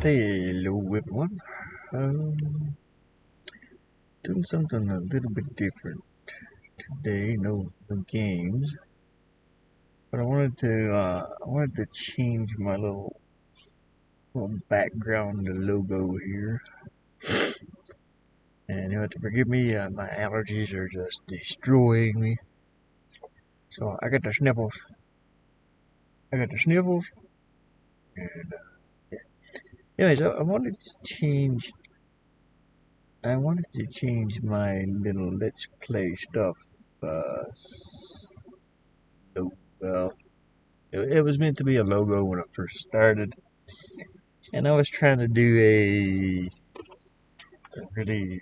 Hello everyone. Um, Doing something a little bit different today. No games, but I wanted to change my little background logo here, and you have to forgive me. My allergies are just destroying me. So I got the sniffles. And yeah. Anyways, I wanted to change my little Let's Play stuff. So, well, it was meant to be a logo when I first started, and I was trying to do a really,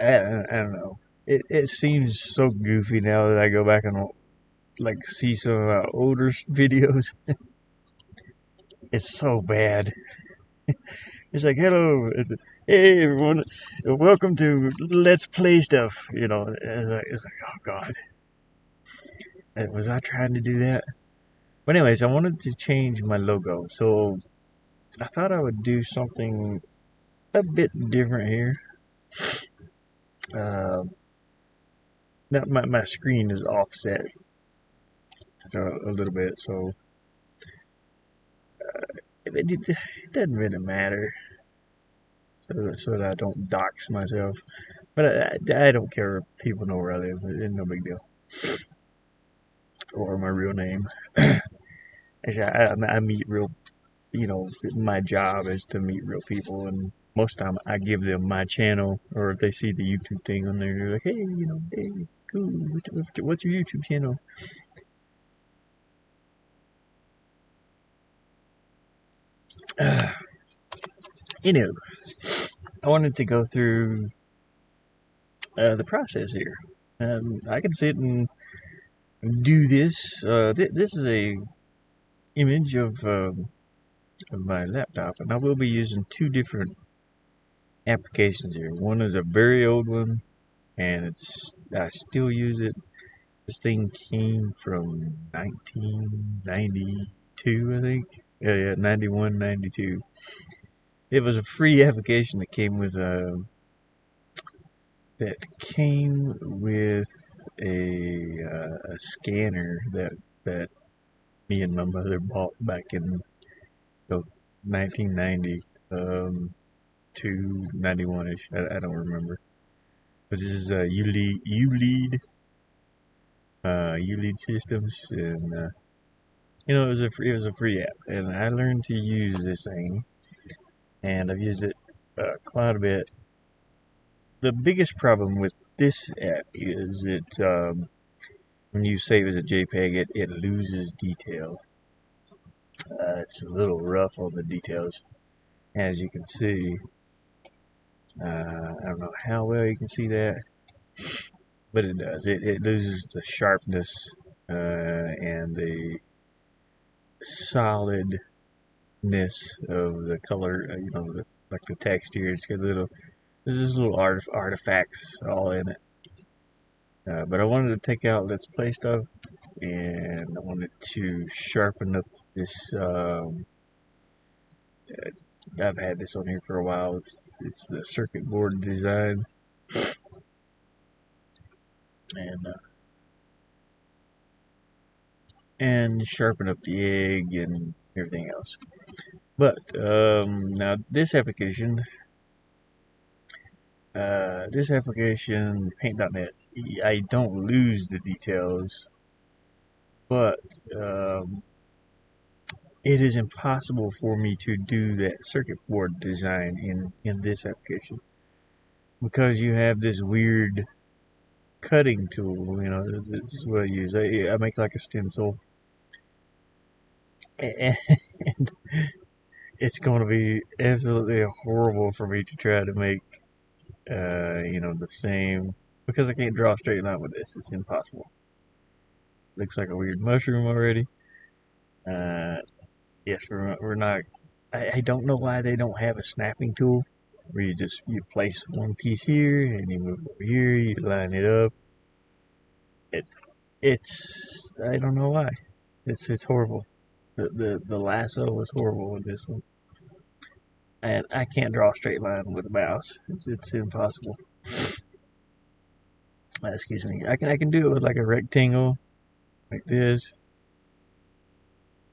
I don't know. It seems so goofy now that I go back and like see some of my older videos. It's so bad. It's like, hello, hey everyone, welcome to Let's Play stuff. It's like, oh god, was I trying to do that? But anyways, I wanted to change my logo, so I thought I would do something a bit different here. Uh, Now my screen is offset a little bit, so it doesn't really matter. So that I don't dox myself. But I don't care if people know where I live. It's no big deal. Or my real name. Actually, I meet real, my job is to meet real people, and most of the time I give them my channel, or if they see the YouTube thing on there, they're like, hey, hey, cool, what's your YouTube channel? I wanted to go through the process here. I can sit and do this. This is a image of my laptop, and I will be using two different applications here. One is a very old one, and I still use it. This thing came from 1992, I think. Yeah, 91, 92. It was a free application that came with a scanner that me and my mother bought back in 1990 to 91ish. I don't remember, but this is ULEAD systems, and it was a free app, and I learned to use this thing, and I've used it quite a bit. The biggest problem with this app is when you save as a JPEG, it loses detail. It's a little rough on the details, as you can see. I don't know how well you can see that, but it does. It loses the sharpness and the solidness of the color. Like the text here. It's got there's just little artifacts all in it. But I wanted to take out Let's Play stuff, and I wanted to sharpen up this. I've had this on here for a while. It's the circuit board design, and sharpen up the egg and everything else. But now this application, Paint.net, I don't lose the details, but it is impossible for me to do that circuit board design in this application because you have this weird cutting tool. This is what I use. I make like a stencil, and it's going to be absolutely horrible for me to try to make the same, because I can't draw a straight line with this. It's impossible. Looks like a weird mushroom already. Yes, we're not. I don't know why they don't have a snapping tool where you place one piece here and you move over here, you line it up. It's I don't know why. It's horrible. The lasso was horrible with this one. and I can't draw a straight line with a mouse. It's impossible. Excuse me. I can do it with like a rectangle like this,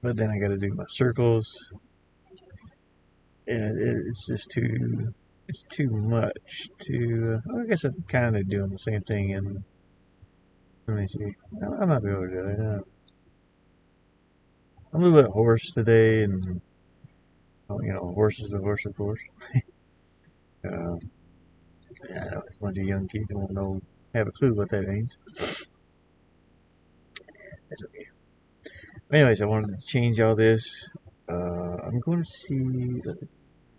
but then I got to do my circles, and it's just too much to. I guess I'm kind of doing the same thing. And let me see. I might be able to do it. I'm a little bit hoarse today, and horse is a horse, of course. Um, I know a bunch of young kids won't have a clue what that means. That's okay. Anyways, I wanted to change all this. I'm going to see. Let me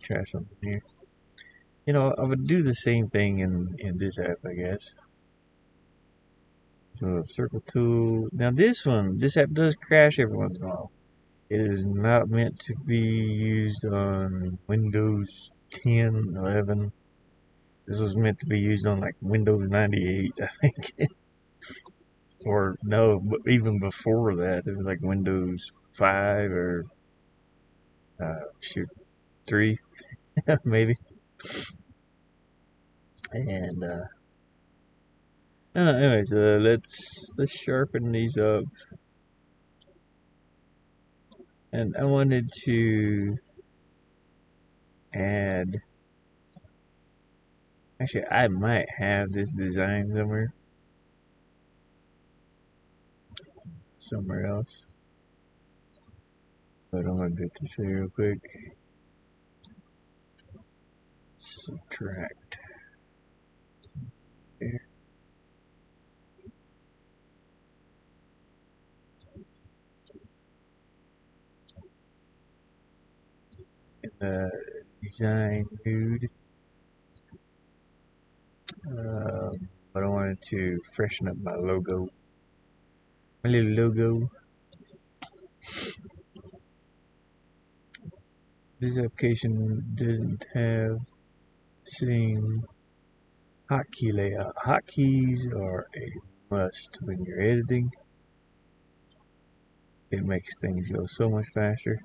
try something here. I would do the same thing in this app, I guess. So circle tool. Now this app does crash every once in a while. It is not meant to be used on Windows 10, 11. This was meant to be used on like Windows 98, I think. Or no, but even before that, it was like Windows 5 or shoot, 3, maybe. And anyways, let's sharpen these up. And I wanted to add. Actually, I might have this design somewhere else. But I'm gonna do this here real quick. Subtract. Here. In the design mood. But I wanted to freshen up my logo. My little logo. This application doesn't have the same hotkey layout. Hotkeys are a must when you're editing. It makes things go so much faster.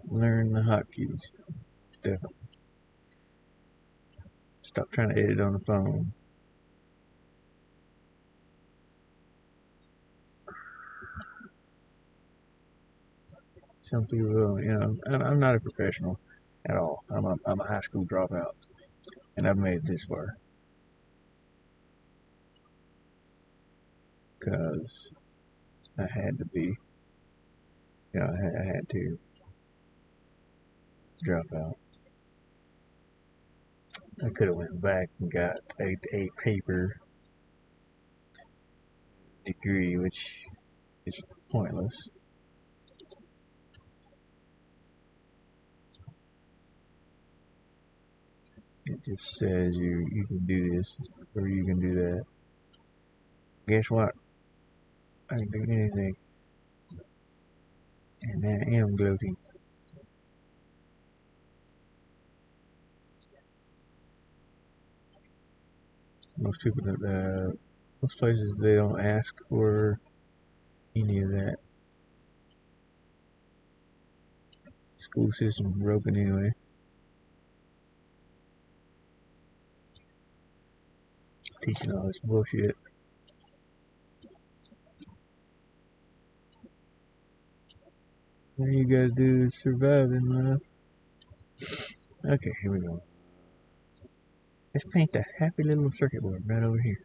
Learn the hotkeys. Definitely. Stop trying to edit on the phone. Some people, I'm not a professional at all. I'm a high school dropout, and I've made it this far because I had to be. I had to drop out. I could have went back and got a paper degree, which is pointless. It just says you can do this or you can do that. Guess what? I can do anything. And I am gloating. Most people, most places, they don't ask for any of that. School system broken anyway. Teaching all this bullshit. All you gotta do is survive in life. Okay, here we go. Let's paint a happy little circuit board right over here.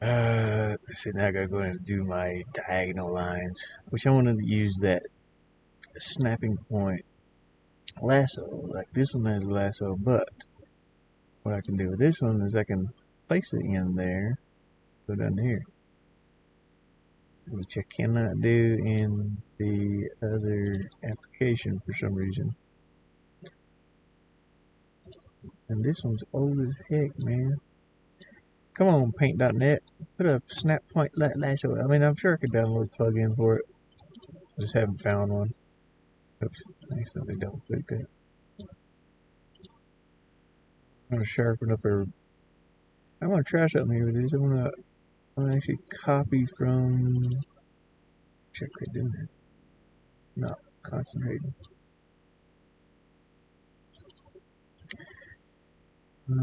Let's see, now I gotta go ahead and do my diagonal lines, which I wanted to use that snapping point lasso. Like this one has a lasso, but what I can do with this one is I can place it in there, go down here, which I cannot do in the other application for some reason. And this one's old as heck, man. Come on, paint.net. Put a snap point lasso. I mean, I'm sure I could download a plugin for it. I just haven't found one. Oops, I accidentally double clicked it. I'm gonna sharpen up her. I want to try something here with this. I want to actually copy from Check it in there. Not concentrating. Go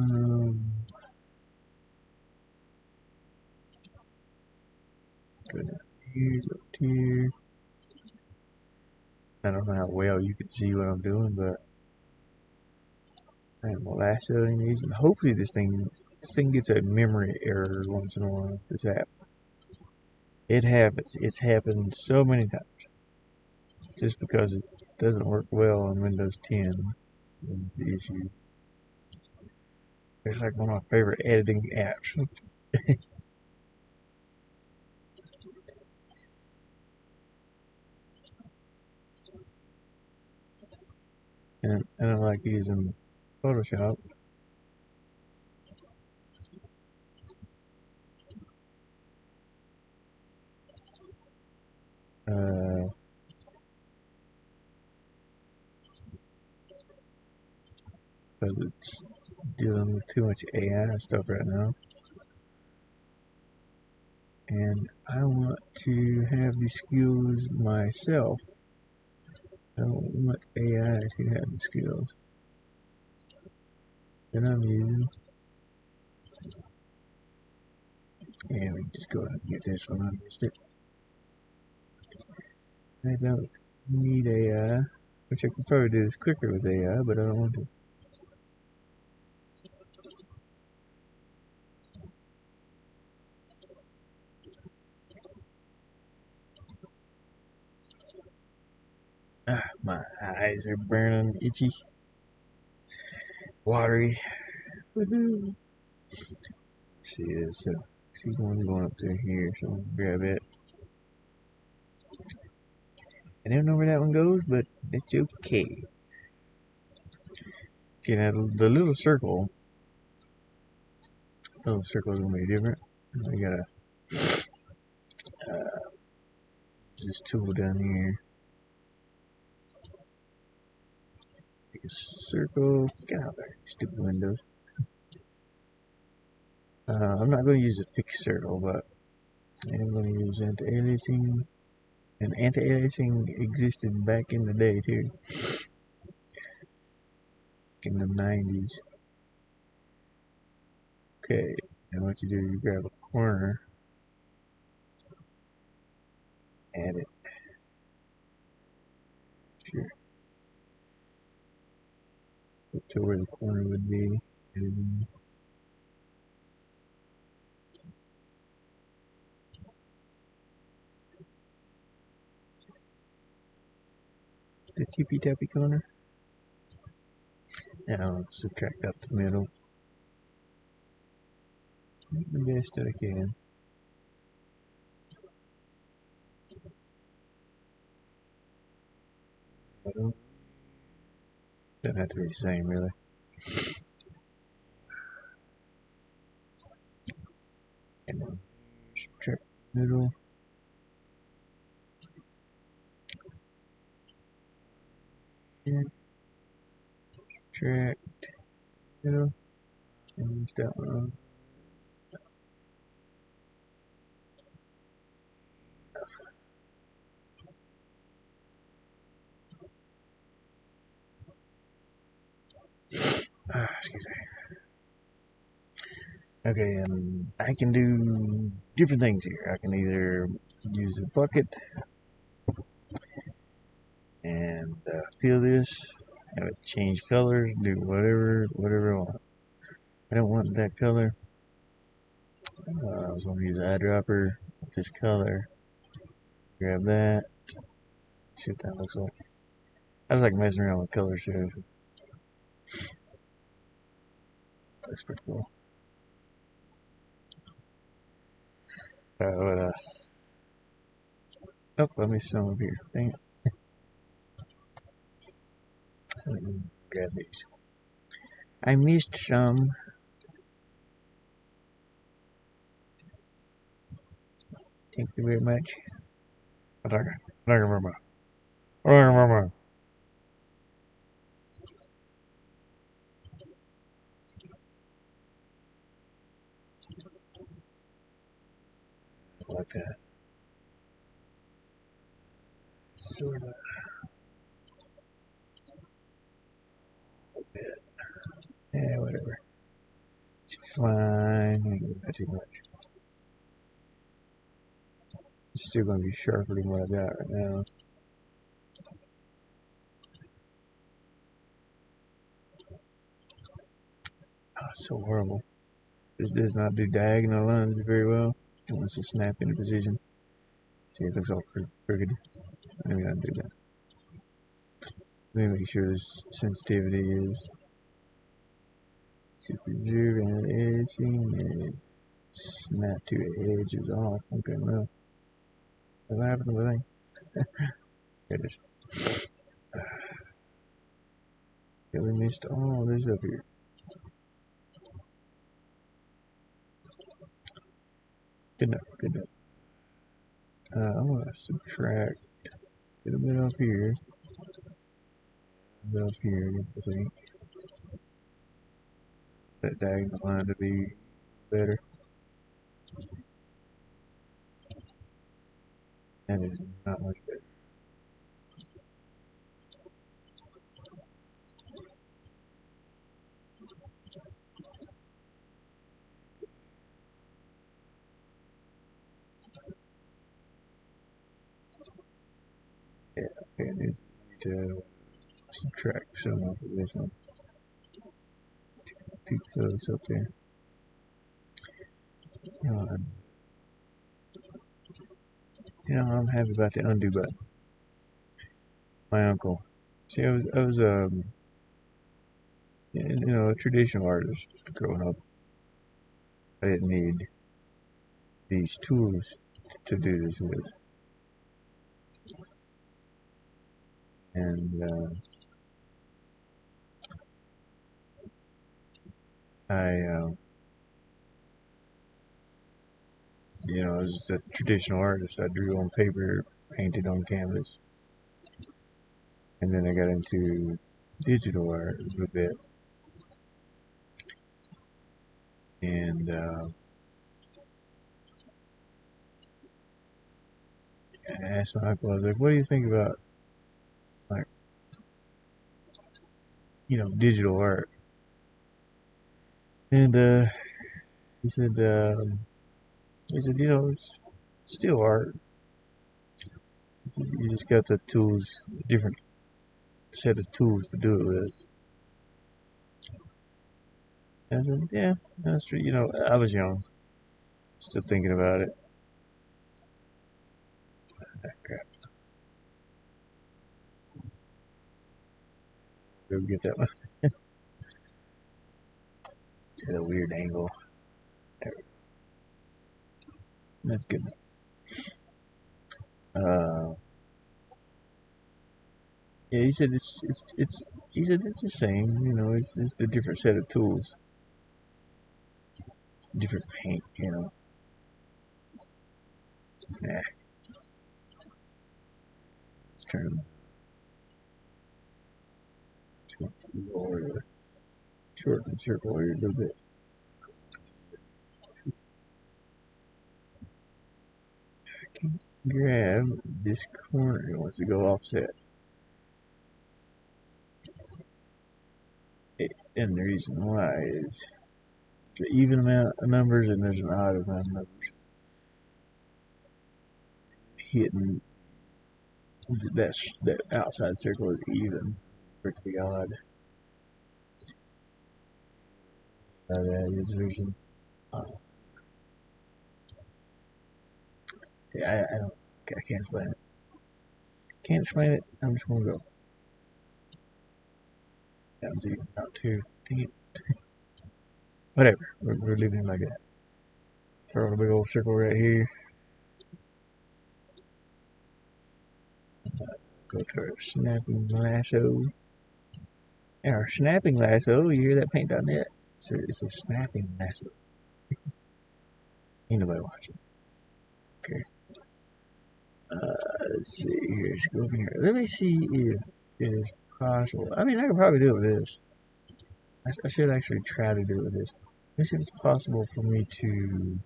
down here, go here. I don't know how well you can see what I'm doing, but I am lassoing these, and hopefully this thing gets a memory error once in a while. This app, it happens. It's happened so many times. Just because it doesn't work well on Windows 10, is the issue. It's like one of my favorite editing apps. And I like using Photoshop. Because it's dealing with too much AI stuff right now. And I want to have these skills myself. I don't want AI to have the skills that I'm using. And we just go ahead and get this one. I missed it. I don't need AI, which I could probably do this quicker with AI, but I don't want to. My eyes are burning, itchy, watery. Woohoo! See this. See one going up there here, so I'm gonna grab it. I don't know where that one goes, but it's okay. Okay, now the little circle is gonna be different. I gotta this tool down here. Make a circle. Get out there, stupid windows. I'm not going to use a fixed circle, but I am going to use anti-aliasing. And anti-aliasing existed back in the day too, in the 90s. Okay, and what you do, you grab a corner, add it. Sure. Up to where the corner would be. And the tippy tappy corner. Now I'll subtract out the middle. The best that I can. Doesn't have to be the same, really. And then subtract the middle. And subtract middle. And use that one. Excuse me. Okay, and I can do different things here. I can either use a bucket and fill this, have it change colors, do whatever I want. I don't want that color. I was going to use an eyedropper with this color. Grab that. See what that looks like. I just like messing around with colors here. That's pretty cool. Oh, let me some over here. Dang it. Let me grab these. I missed some. Thank you very much. Thank you very much. Thank you very much. Like that. sort of a bit. Yeah, whatever. It's fine. Not too much. It's still going to be sharper than what I got right now. Oh, it's so horrible. This does not do diagonal lines very well. It wants to snap into position. See, it looks all crooked. Maybe I'll do that. Let me make sure this sensitivity is super zero and edging and snap to the edge is off. Okay, well, what happened to the thing? There it is. Yeah, we missed all this up here. Good enough, good enough. I'm going to subtract a little bit off here. A bit off here, I think. That diagonal line to be better. That is not much better. Yeah, okay, I need to subtract some off of this one. It's too close up there. I'm happy about the undo button. My uncle. See, I was a traditional artist growing up. I didn't need these tools to do this with, and as a traditional artist, I drew on paper, painted on canvas, and then I got into digital art a little bit, and I asked my uncle, I was like, "What do you think about like digital art?" And he said, it's still art. You just got the tools, different set of tools to do it with. And I said, yeah, that's true. I was young, still thinking about it. Ah, crap. Go get that one. It's at a weird angle. There we go. That's good. Uh, yeah, he said he said it's the same. It's just a different set of tools, different paint. Nah, let's turn. Let's go lower, shorten the circle here a little bit. I can grab this corner. It wants to go offset. And the reason why is the even amount of numbers and there's an odd amount of numbers. Hitting that outside circle is even for it to be odd. That is version. Yeah, I can't explain it. Can't explain it. I'm just gonna go. That was even not too. Dang it. Whatever. We're leaving it like that. Throw a big old circle right here. Go to our snapping lasso. And our snapping lasso, you hear that paint.net? It's a snapping lasso. Ain't nobody watching. Okay. Let's see here. Let's go over here. Let me see if it is possible. I mean, I could probably do it with this. I should actually try to do it with this. Let me see if it's possible for me to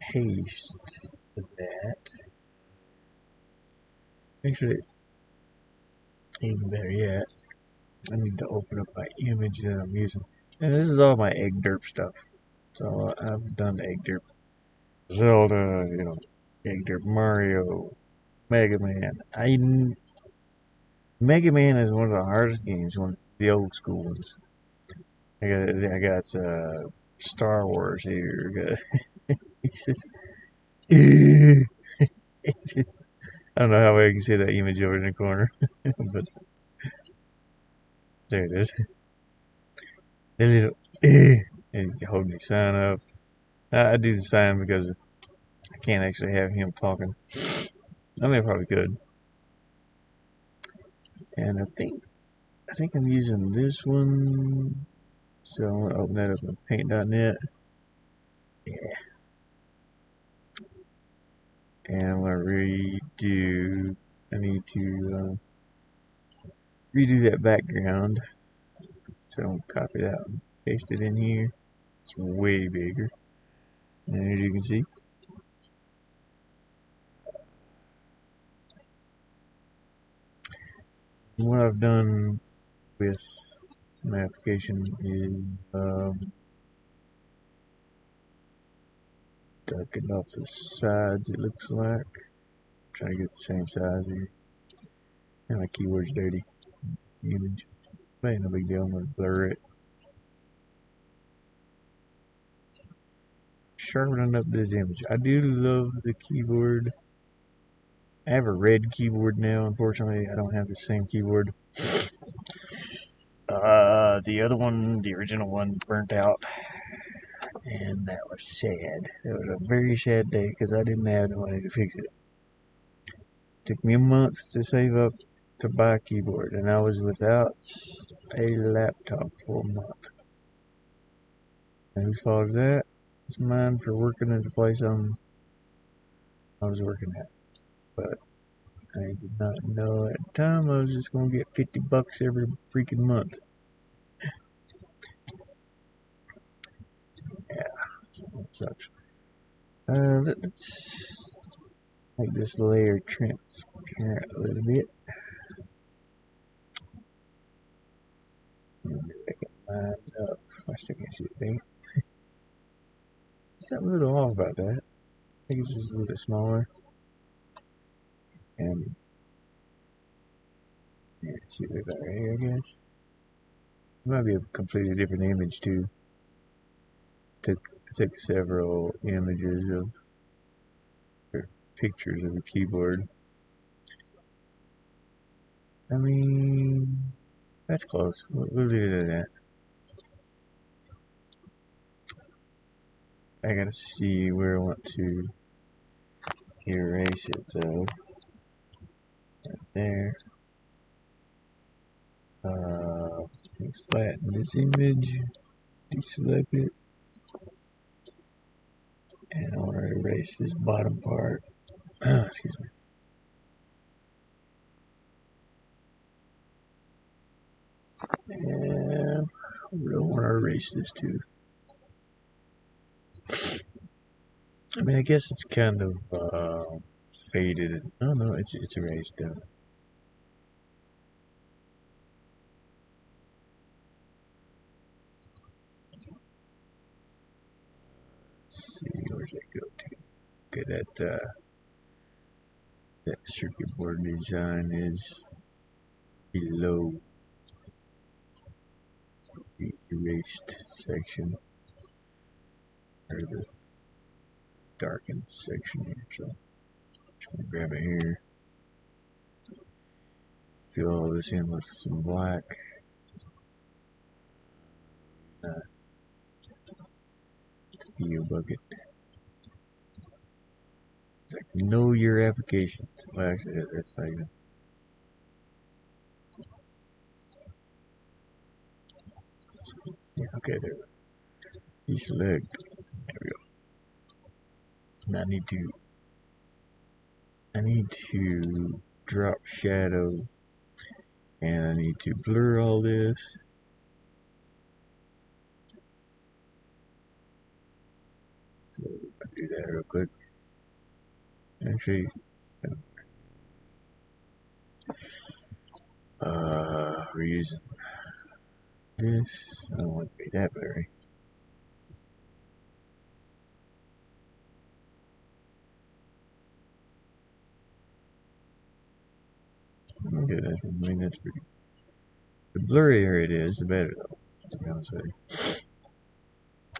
paste that Actually, even better yet, I need to open up my image that I'm using. And this is all my egg derp stuff. So I've done egg derp Zelda, egg derp Mario, Mega Man. Mega Man is one of the hardest games, one of the old school ones. I got Star Wars here. It's just, it's just, I don't know how I can see that image over in the corner, but there it is. The little and holding the sign up. I do the sign because I can't actually have him talking. I mean, I probably could. And I think I'm using this one. So I'm gonna open that up in paint.net. Yeah. And I'm gonna redo. I need to redo that background. So I'm gonna copy that and paste it in here. It's way bigger. And as you can see, what I've done with my application is darkened off the sides, it looks like. Trying to get the same size here. And my keyword's dirty. Image. But ain't no big deal, I'm gonna blur it. Sharpening up this image. I do love the keyboard. I have a red keyboard now, unfortunately. I don't have the same keyboard. The other one, the original one, burnt out. And that was sad. It was a very sad day because I didn't have the money to fix it. Took me a month to save up to buy a keyboard, and I was without a laptop for a month. And whose fault is that? It's mine for working at the place I was working at. But I did not know at the time I was just going to get $50 every freaking month. Yeah, that sucks. Let's make this layer transparent a little bit. And make it line up. I still can't see it big. Something a little off about that. I think it's just a little bit smaller. And yeah, see a bit better here, I guess. It might be a completely different image too. Took several images of or pictures of a keyboard. I mean, that's close. We'll leave it at that. I gotta see where I want to erase it though. Right there. Flatten this image, deselect it, and I want to erase this bottom part. Excuse me. And I really want to erase this too. I mean, I guess it's kind of faded. Oh no, it's erased down. Let's see, where's that go to? Okay, that circuit board design is below the erased section, or the darkened section here. So just gonna grab it here, fill all this in with some black. Video bucket. It's like know your applications. Well, actually, that's not even. Yeah, okay, there. Deselect. There we go. Now I need to drop shadow, and I need to blur all this. So I'll do that real quick. Actually, We're using this. I don't want it to be that blurry. Okay, I mean, that's pretty. The blurrier it is, the better, though, to be honest with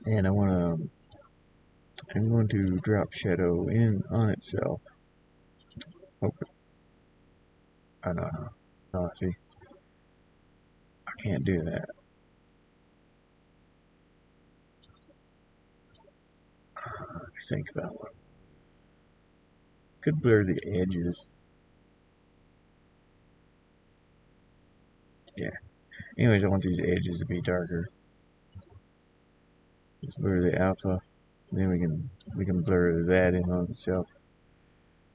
you. And I'm going to drop shadow in on itself. Okay. Oh, no. Oh, see. I can't do that. Think about what. Could blur the edges. Yeah. Anyways, I want these edges to be darker. Let's blur the alpha. Then we can blur that in on itself.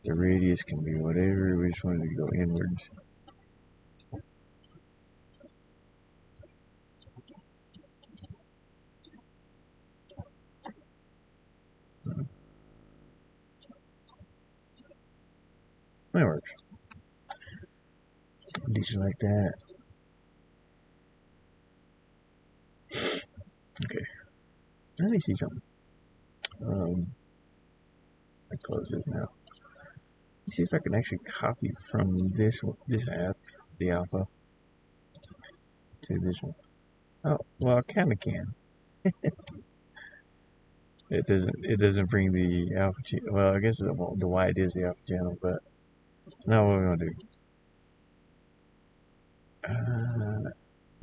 The radius can be whatever. We just wanted to go inwards. That works. Just like that. Okay. Let me see something. I close this now. Let's see if I can actually copy from this app, the alpha, to this one. Oh, well, I kind of can. It doesn't bring the alpha channel. Well, I guess the white is the alpha channel, but now what we're gonna do.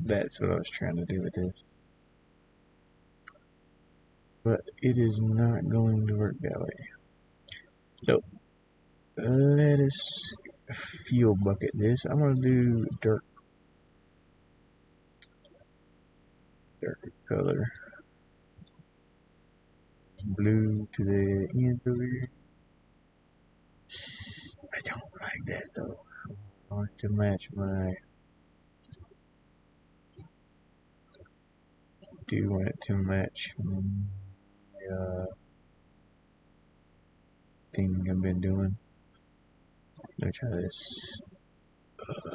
That's what I was trying to do with this. But it is not going to work that way. So, let us fuel bucket this. I'm going to do dark color. Blue to the end over here. I don't like that though. I want to match my... Do you want it to match my thing I've been doing? Let me try this.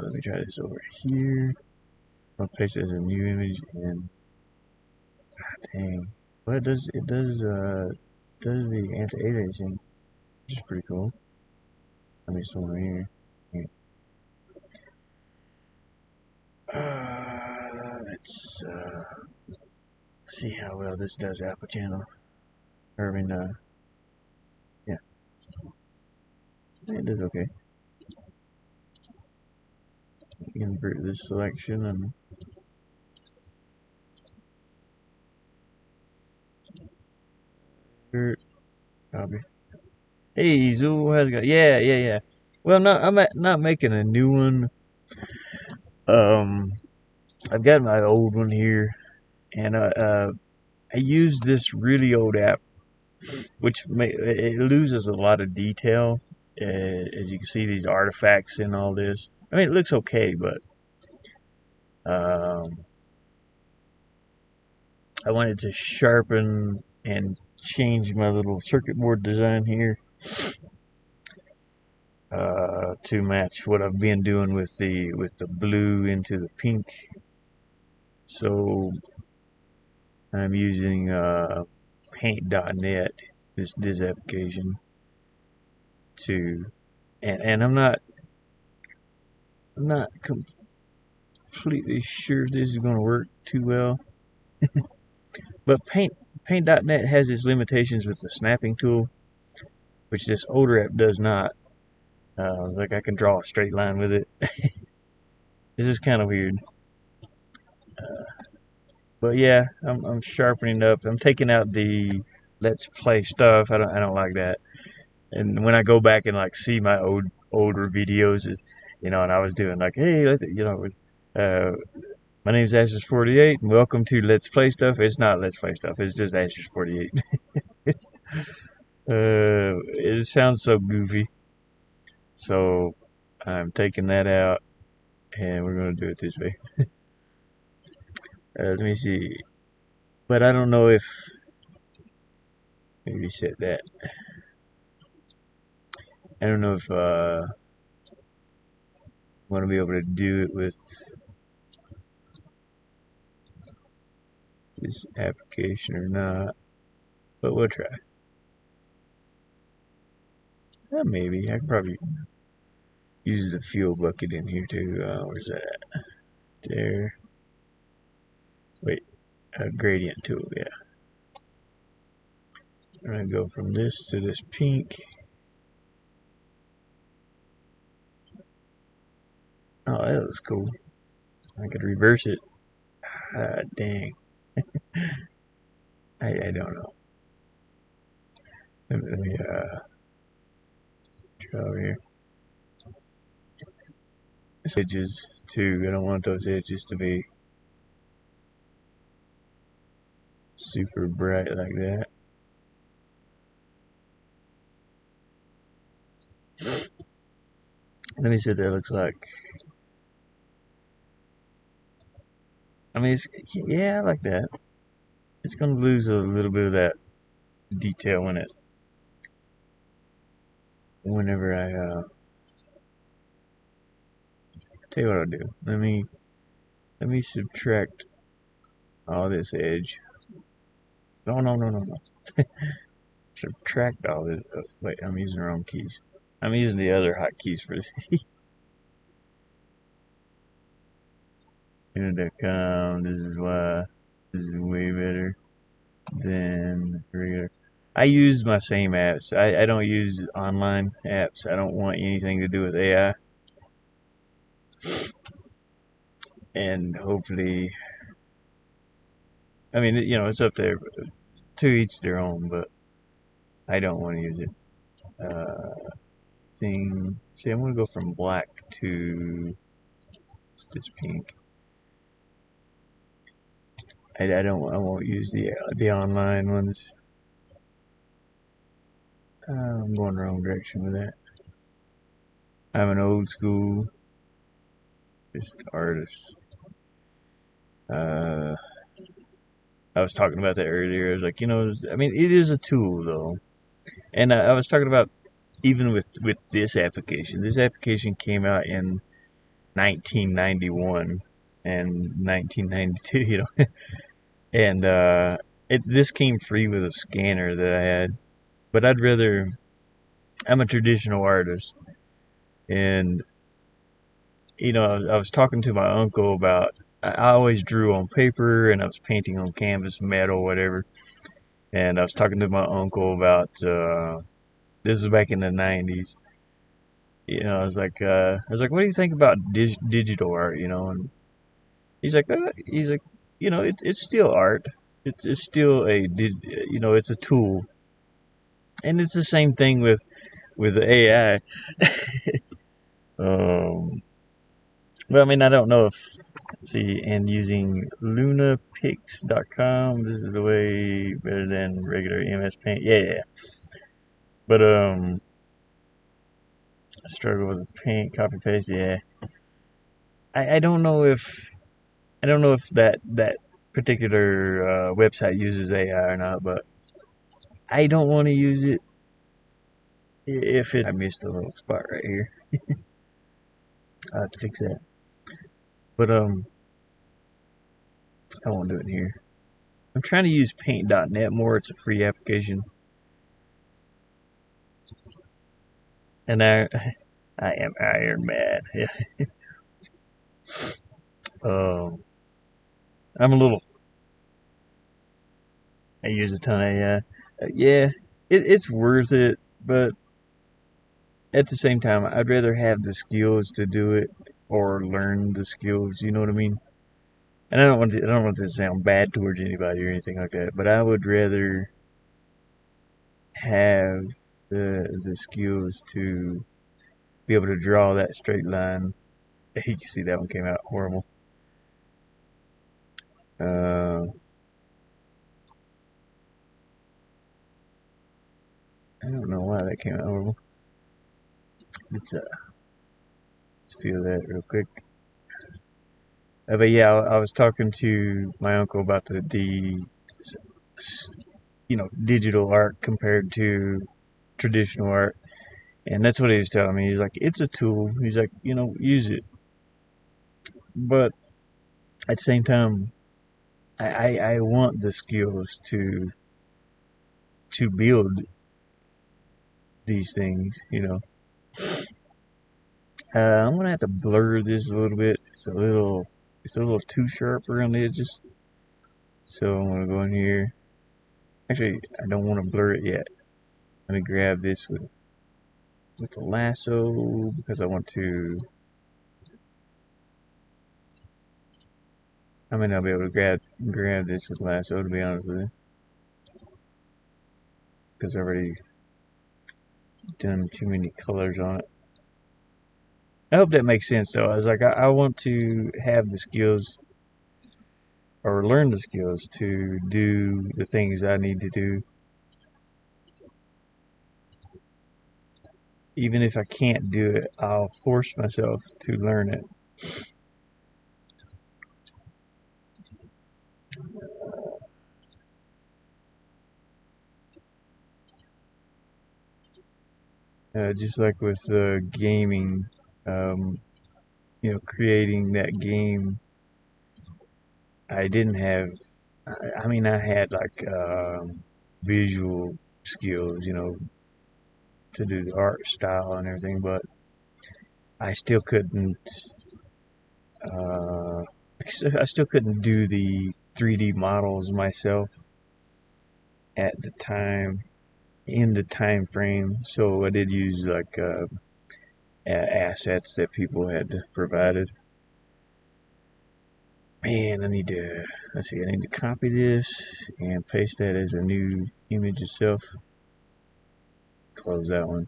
Let me try this over here. I'll paste it as a new image and... God dang. Well, it does the anti-aliasing, which is pretty cool. Let me start over here. Let's see how well this does alpha channel. Or, I mean, yeah. It does okay. Invert this selection and copy. Hey, Zool, how's it going? Yeah. Well, no, I'm not making a new one. I've got my old one here, and I use this really old app, which it loses a lot of detail. As you can see, these artifacts and all this. I mean, it looks okay, but I wanted to sharpen and change my little circuit board design here to match what I've been doing with the blue into the pink. So I'm using paint.net, this application, to and I'm not completely sure if this is going to work too well. But paint.net has its limitations with the snapping tool, which this older app does not. Like I can draw a straight line with it. This is kind of weird. But yeah, I'm sharpening up. I'm taking out the let's play stuff. I don't like that. And when I go back and like see my older videos, is and I was doing like, hey, my name's Ashes48 and welcome to Let's Play Stuff. It's not Let's Play Stuff. It's just Ashes48. It sounds so goofy. So I'm taking that out and we're going to do it this way. Let me see. But I don't know if... Maybe set that. I don't know if... want to be able to do it with this application or not, but we'll try. Maybe I could probably use the fuel bucket in here too. Where's that at? There. Wait, a gradient tool, yeah. I'm gonna go from this to this pink. Oh, that looks cool. I could reverse it. Dang. I don't know. Let me try over here. Edges too. I don't want those edges to be super bright like that. Let me see what that looks like. I mean, yeah, I like that. It's gonna lose a little bit of that detail in it whenever I tell you what I'll do. Let me subtract all this edge. No. Subtract all this. Wait, I'm using the wrong keys. I'm using the other hotkeys for this. Unit.com. This is why. This is way better than regular. I use my same apps. I don't use online apps. I don't want anything to do with AI. And hopefully, I mean, you know, it's up there to each their own, but I don't want to use it. See, I'm going to go from black to this pink. I won't use the online ones. I'm going the wrong direction with that. I'm an old school just artist. I was talking about that earlier. I was like, you know, I mean, it is a tool though, and I was talking about even with this application. This application came out in 1991 and 1992. You know, and this came free with a scanner that I had. But I'm a traditional artist, and you know, I was talking to my uncle about. I always drew on paper, and I was painting on canvas, metal, whatever. And I was talking to my uncle about this was back in the '90s. You know, I was like, what do you think about digital art? You know, and he's like, you know, it's still art. It's still you know, it's a tool, and it's the same thing with the AI. Well, I mean, I don't know if see, and using lunapix.com, this is the way better than regular MS Paint. Yeah. But I struggle with paint, copy paste. Yeah, I don't know if that particular website uses AI or not, but I don't want to use it if I missed a little spot right here. I'll have to fix that. But I won't do it here. I'm trying to use paint.net more. It's a free application. And I am Iron Man. I'm a little. I use a ton of AI. Yeah, it's worth it, but at the same time, I'd rather have the skills to do it or learn the skills. You know what I mean? And I don't want to sound bad towards anybody or anything like that, but I would rather have the skills to be able to draw that straight line. You can see that one came out horrible. I don't know why that came out horrible. Let's feel that real quick. But yeah, I was talking to my uncle about the you know, digital art compared to traditional art, and that's what he was telling me. He's like, it's a tool. He's like, you know, use it. but at the same time, I want the skills to build these things. I'm gonna have to blur this a little bit. It's a little too sharp around the edges. So I'm gonna go in here. Actually, I don't want to blur it yet. Let me grab this with the lasso because I want to. I may not be able to grab this with lasso, to be honest with you, because I've already done too many colors on it. I hope that makes sense though. I was like, I want to have the skills or learn the skills to do the things I need to do. Even if I can't do it, I'll force myself to learn it. Just like with gaming, um, creating that game, I didn't have. I mean, I had like visual skills, to do the art style and everything, but I still couldn't. Uh, I still couldn't do the 3D models myself at the time in the time frame. So I did use like assets that people had provided. Man, let's see, I need to copy this and paste that as a new image itself. Close that one.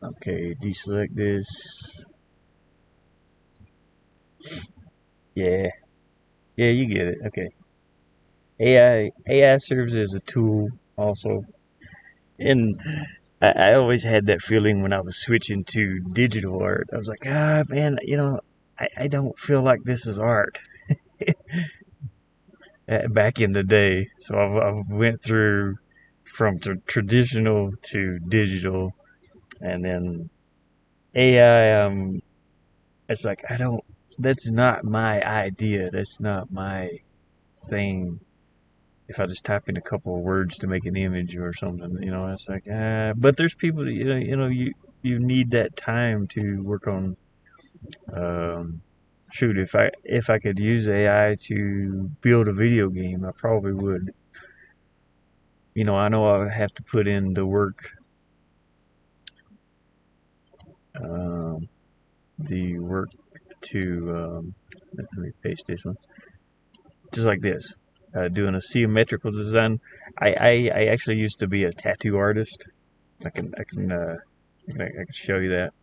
Okay, deselect this. Yeah, yeah, you get it. Okay. AI serves as a tool also. And I always had that feeling when I was switching to digital art. I was like, man, I don't feel like this is art back in the day. So I've went through from traditional to digital, and then AI. It's like I don't. That's not my idea. That's not my thing. If I just type in a couple of words to make an image or something, it's like, but there's people that, you need that time to work on. Um, Shoot, if I could use AI to build a video game, I probably would. I know I would have to put in the work, um, the work to. Let me paste this one, just like this. Doing a symmetrical design. I actually used to be a tattoo artist. I can show you that.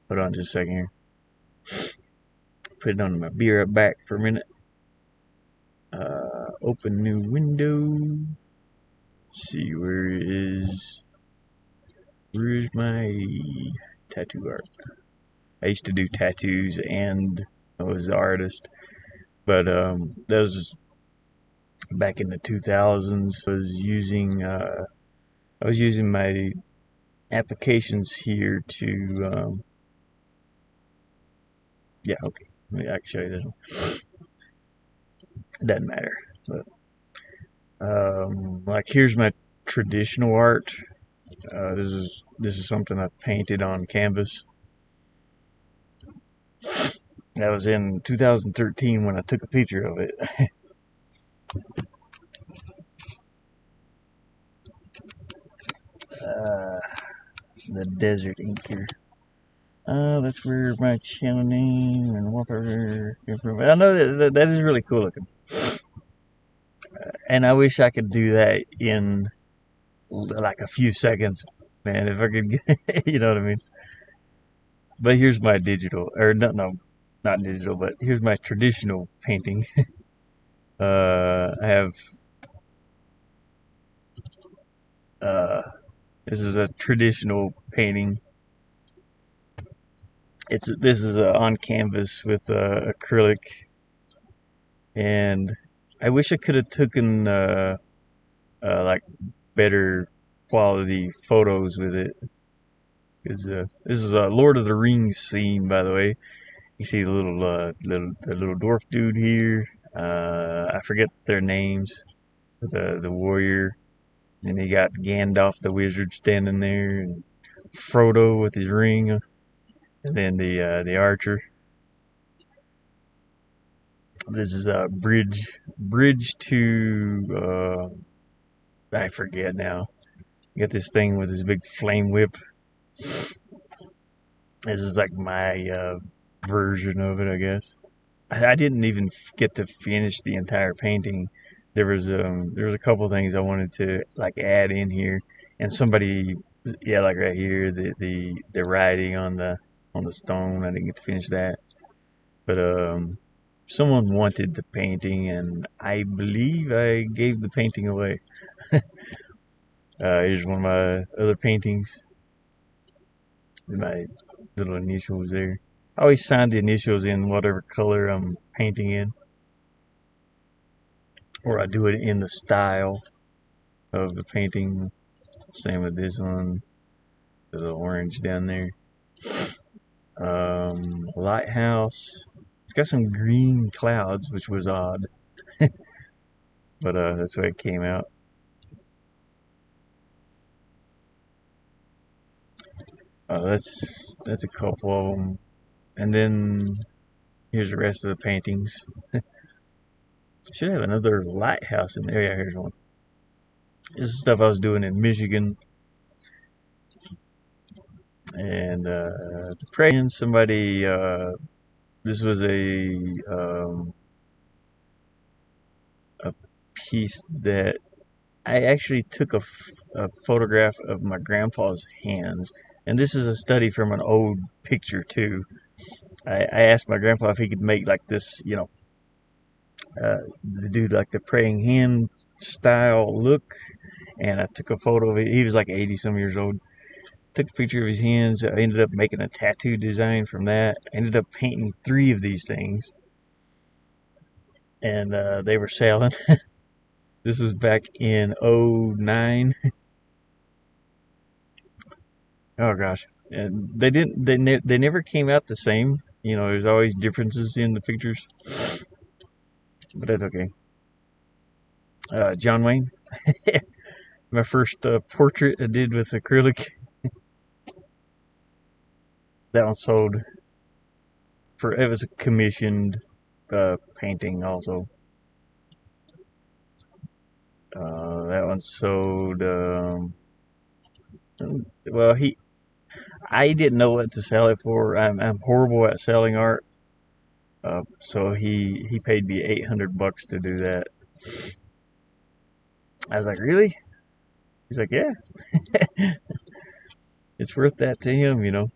Hold on just a second here. Put it on my beer back for a minute. Open new window. Let's see, where's my tattoo art? I used to do tattoos and I was an artist, but that was back in the 2000s. I was using my applications here to yeah, okay. I can show you this one. It doesn't matter, but like here's my traditional art. This is something I painted on canvas. That was in 2013 when I took a picture of it. The desert ink here. That's where my channel name and wallpaper came from. I know that is really cool looking, and I wish I could do that in like a few seconds, man. If I could, you know what I mean. But here's my digital, or no, not digital, but here's my traditional painting. I have uh, this is a traditional painting. This is on canvas with acrylic, and I wish I could have taken like better quality photos with it. This is a Lord of the Rings scene, by the way. You see the little dwarf dude here. I forget their names. The warrior, and you got Gandalf the wizard standing there, and Frodo with his ring, and then the archer. This is a bridge to I forget now. You got this thing with this big flame whip. This is like my version of it, I guess. I didn't even get to finish the entire painting. There was a couple things I wanted to like add in here, and somebody, yeah, like right here, the writing on the stone. I didn't get to finish that, but someone wanted the painting, and I believe I gave the painting away. Here's one of my other paintings. My little initials there. I always sign the initials in whatever color I'm painting in, or I do it in the style of the painting. Same with this one, the little orange down there. Lighthouse. It's got some green clouds, which was odd, but that's the way it came out. That's a couple of them, and then here's the rest of the paintings. Should have another lighthouse in there. Yeah, here's one. This is stuff I was doing in Michigan, and to pray in somebody. This was a piece that I actually took a photograph of my grandpa's hands, and this is a study from an old picture too. I asked my grandpa if he could make like this, to do like the praying hand style look, and I took a photo of it. He was like 80 some years old. Took a picture of his hands. I ended up making a tattoo design from that. I ended up painting 3 of these things, and they were selling. This was back in '09. Oh gosh, and they didn't. They never came out the same. There's always differences in the pictures, but that's okay. John Wayne, my first portrait I did with acrylic. That one sold for. It was a commissioned painting also. That one sold. Well, I didn't know what to sell it for. I'm horrible at selling art. So he paid me $800 to do that. I was like, really? He's like, yeah, it's worth that to him.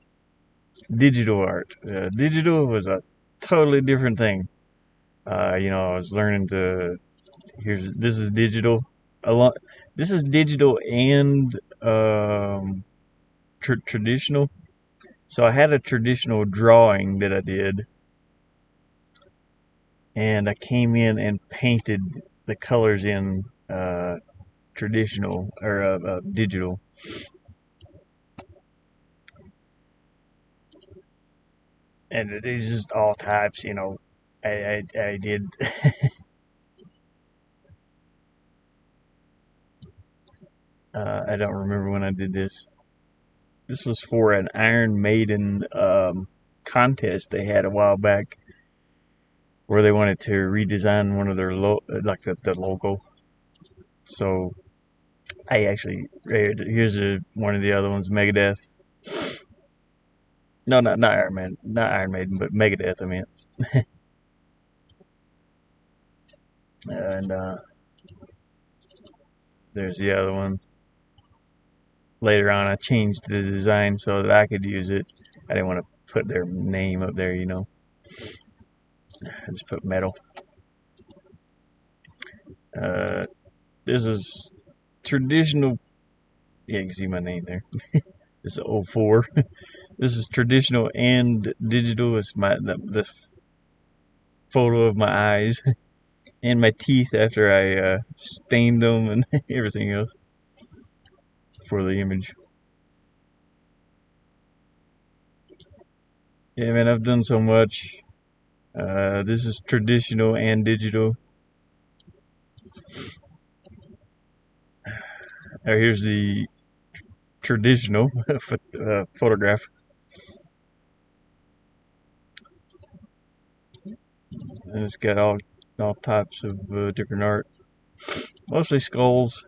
Digital art. Digital was a totally different thing. I was learning to. This is digital. This is digital and traditional. So I had a traditional drawing that I did, and I came in and painted the colors in traditional or digital. And it's just all types. I did. I don't remember when I did this. This was for an Iron Maiden contest they had a while back, where they wanted to redesign one of their the logo. So I actually here's one of the other ones, Megadeth. No, not Iron Maiden, but Megadeth. I mean, and there's the other one. Later on, I changed the design so that I could use it. I didn't want to put their name up there, I just put metal. This is traditional. Yeah, you can see my name there. This is 04. This is traditional and digital. It's the photo of my eyes and my teeth after I stained them and everything else for the image. Yeah, man, I've done so much. This is traditional and digital. Here's the traditional photograph. And it's got all types of different art, mostly skulls.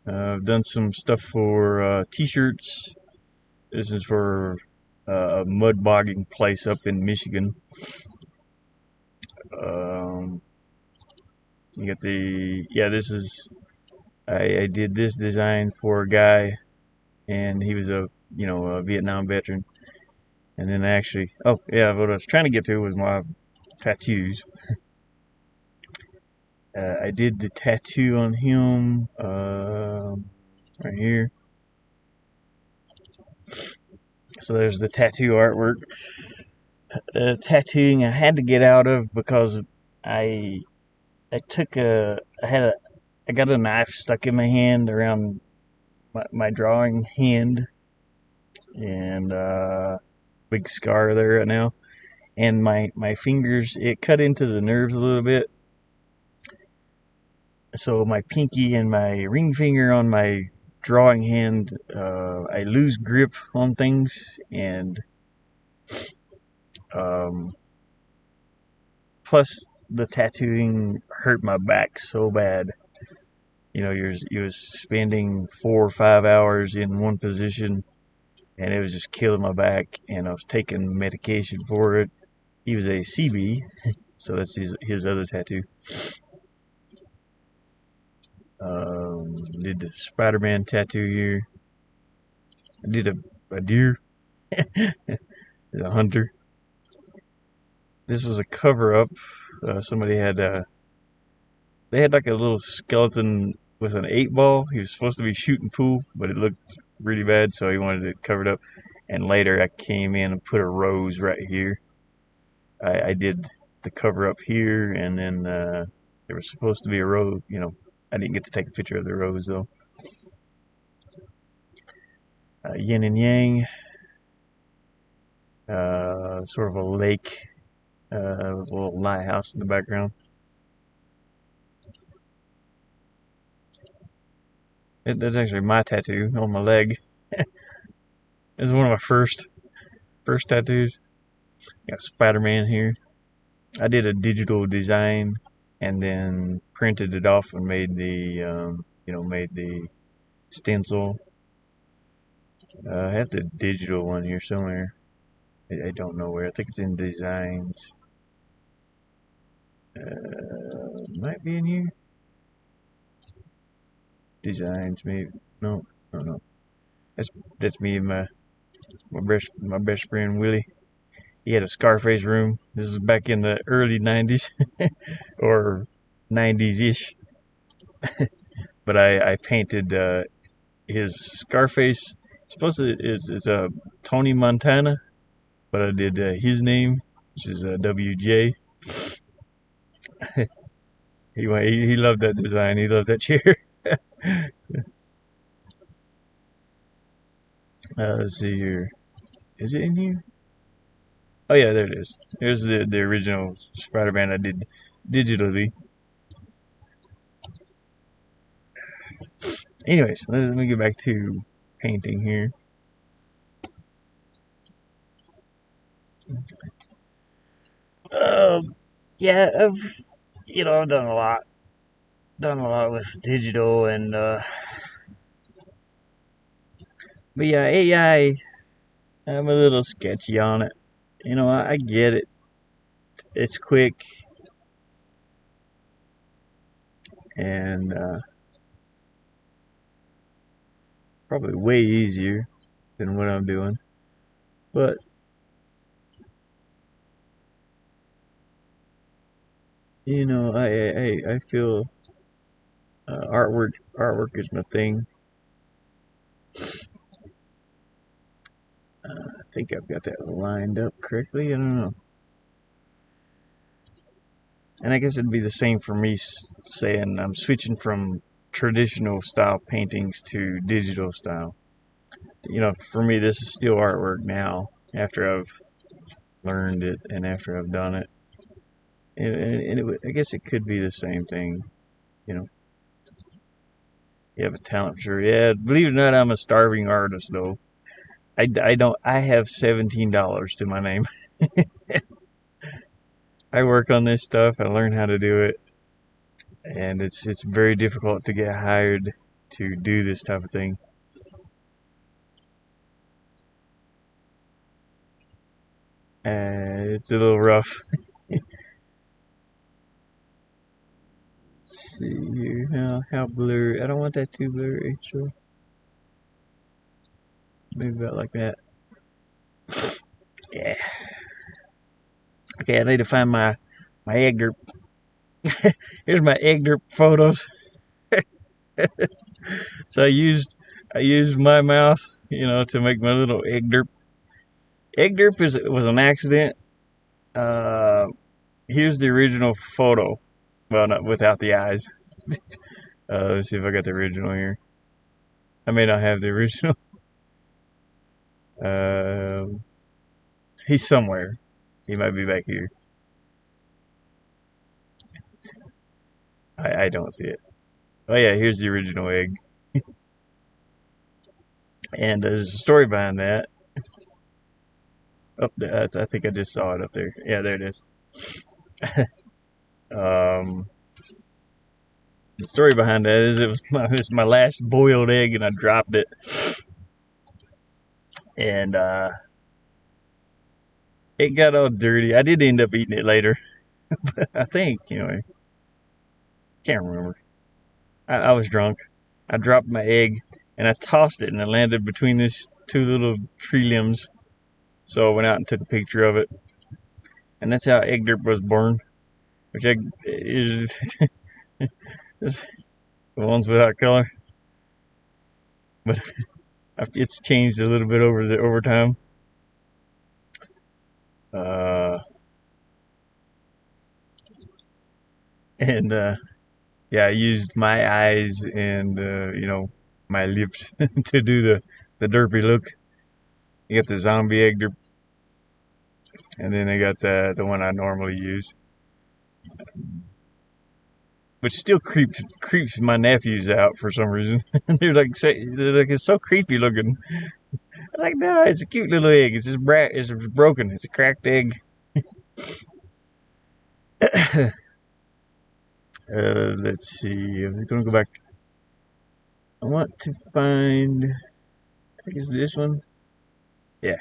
I've done some stuff for t-shirts. This is for a mud bogging place up in Michigan. Um, you got the This is I did this design for a guy, and he was a Vietnam veteran. And then actually, oh yeah, what I was trying to get to was my tattoos. I did the tattoo on him right here. So there's the tattoo artwork. Tattooing I had to get out of because I I took a I had a I got a knife stuck in my hand around my drawing hand, and big scar there right now. And my fingers, it cut into the nerves a little bit. So my pinky and my ring finger on my drawing hand, I lose grip on things, and um, plus the tattooing hurt my back so bad. You was spending 4 or 5 hours in one position, and it was just killing my back. And I was taking medication for it. He was a CB, so that's his other tattoo. Did the Spider-Man tattoo here. I did a deer. A hunter. This was a cover-up. Somebody had they had like a little skeleton with an 8 ball. He was supposed to be shooting pool, but it looked really bad, so he wanted it covered up. And later I came in and put a rose right here. I did the cover up here, and then there was supposed to be a rose. I didn't get to take a picture of the rose though. Yin and yang, sort of a lake with a little lighthouse in the background. That's actually my tattoo on my leg. This is one of my first tattoos. Got Spider-Man here. I did a digital design and then printed it off and made the stencil. I have the digital one here somewhere. I don't know where. I think it's in designs. Might be in here. Designs, maybe. No, no. That's me and my best friend Willie. He had a Scarface room. This is back in the early '90s or '90s ish. But I painted his Scarface. It's a Tony Montana, but I did his name, which is WJ. He loved that design. He loved that chair. Let's see here. Is it in here? Oh yeah, there it is. There's the original Spider-Man I did digitally. Anyways, let me get back to painting here. Yeah, I've done a lot with digital, and but yeah, AI, I'm a little sketchy on it. I get it. It's quick, and probably way easier than what I'm doing. But I feel artwork is my thing. I think I've got that lined up correctly. I don't know. And I guess it'd be the same for me saying I'm switching from traditional style paintings to digital style. For me, this is still artwork now after I've learned it and after I've done it. I guess it could be the same thing, you know. You have a talent, sure. Yeah, believe it or not, I'm a starving artist, though. I don't. I have $17 to my name. I work on this stuff. I learn how to do it, and it's very difficult to get hired to do this type of thing. It's a little rough. Let's see here. How blurry? I don't want that too blurry. So maybe about like that. Yeah. Okay, I need to find my egg derp. Here's my egg derp photos. So I used my mouth, to make my little egg derp. Egg derp was an accident. Uh, Here's the original photo. Well, not without the eyes. Let's see if I got the original here. I may not have the original. Uh, he's somewhere. He might be back here. I don't see it. Oh yeah, here's the original egg. And there's a story behind that. Up there, I think I just saw it up there. Yeah, there it is. um, the story behind that is it was my last boiled egg, and I dropped it, and it got all dirty. I did end up eating it later. I think, can't remember. I was drunk. I dropped my egg, and I tossed it, and it landed between these two little tree limbs. So I went out and took a picture of it, and that's how egg derp was born. Which egg is the ones without color, but it's changed a little bit over time. Uh, and yeah, I used my eyes and my lips to do the derpy look. You got the zombie egg derp, and then I got the one I normally use, which still creeps my nephews out for some reason. they're like, it's so creepy looking. I was like, no, it's a cute little egg. It's just it's broken. It's a cracked egg. Let's see. I'm gonna go back. I want to find. I think it's this one. Yeah.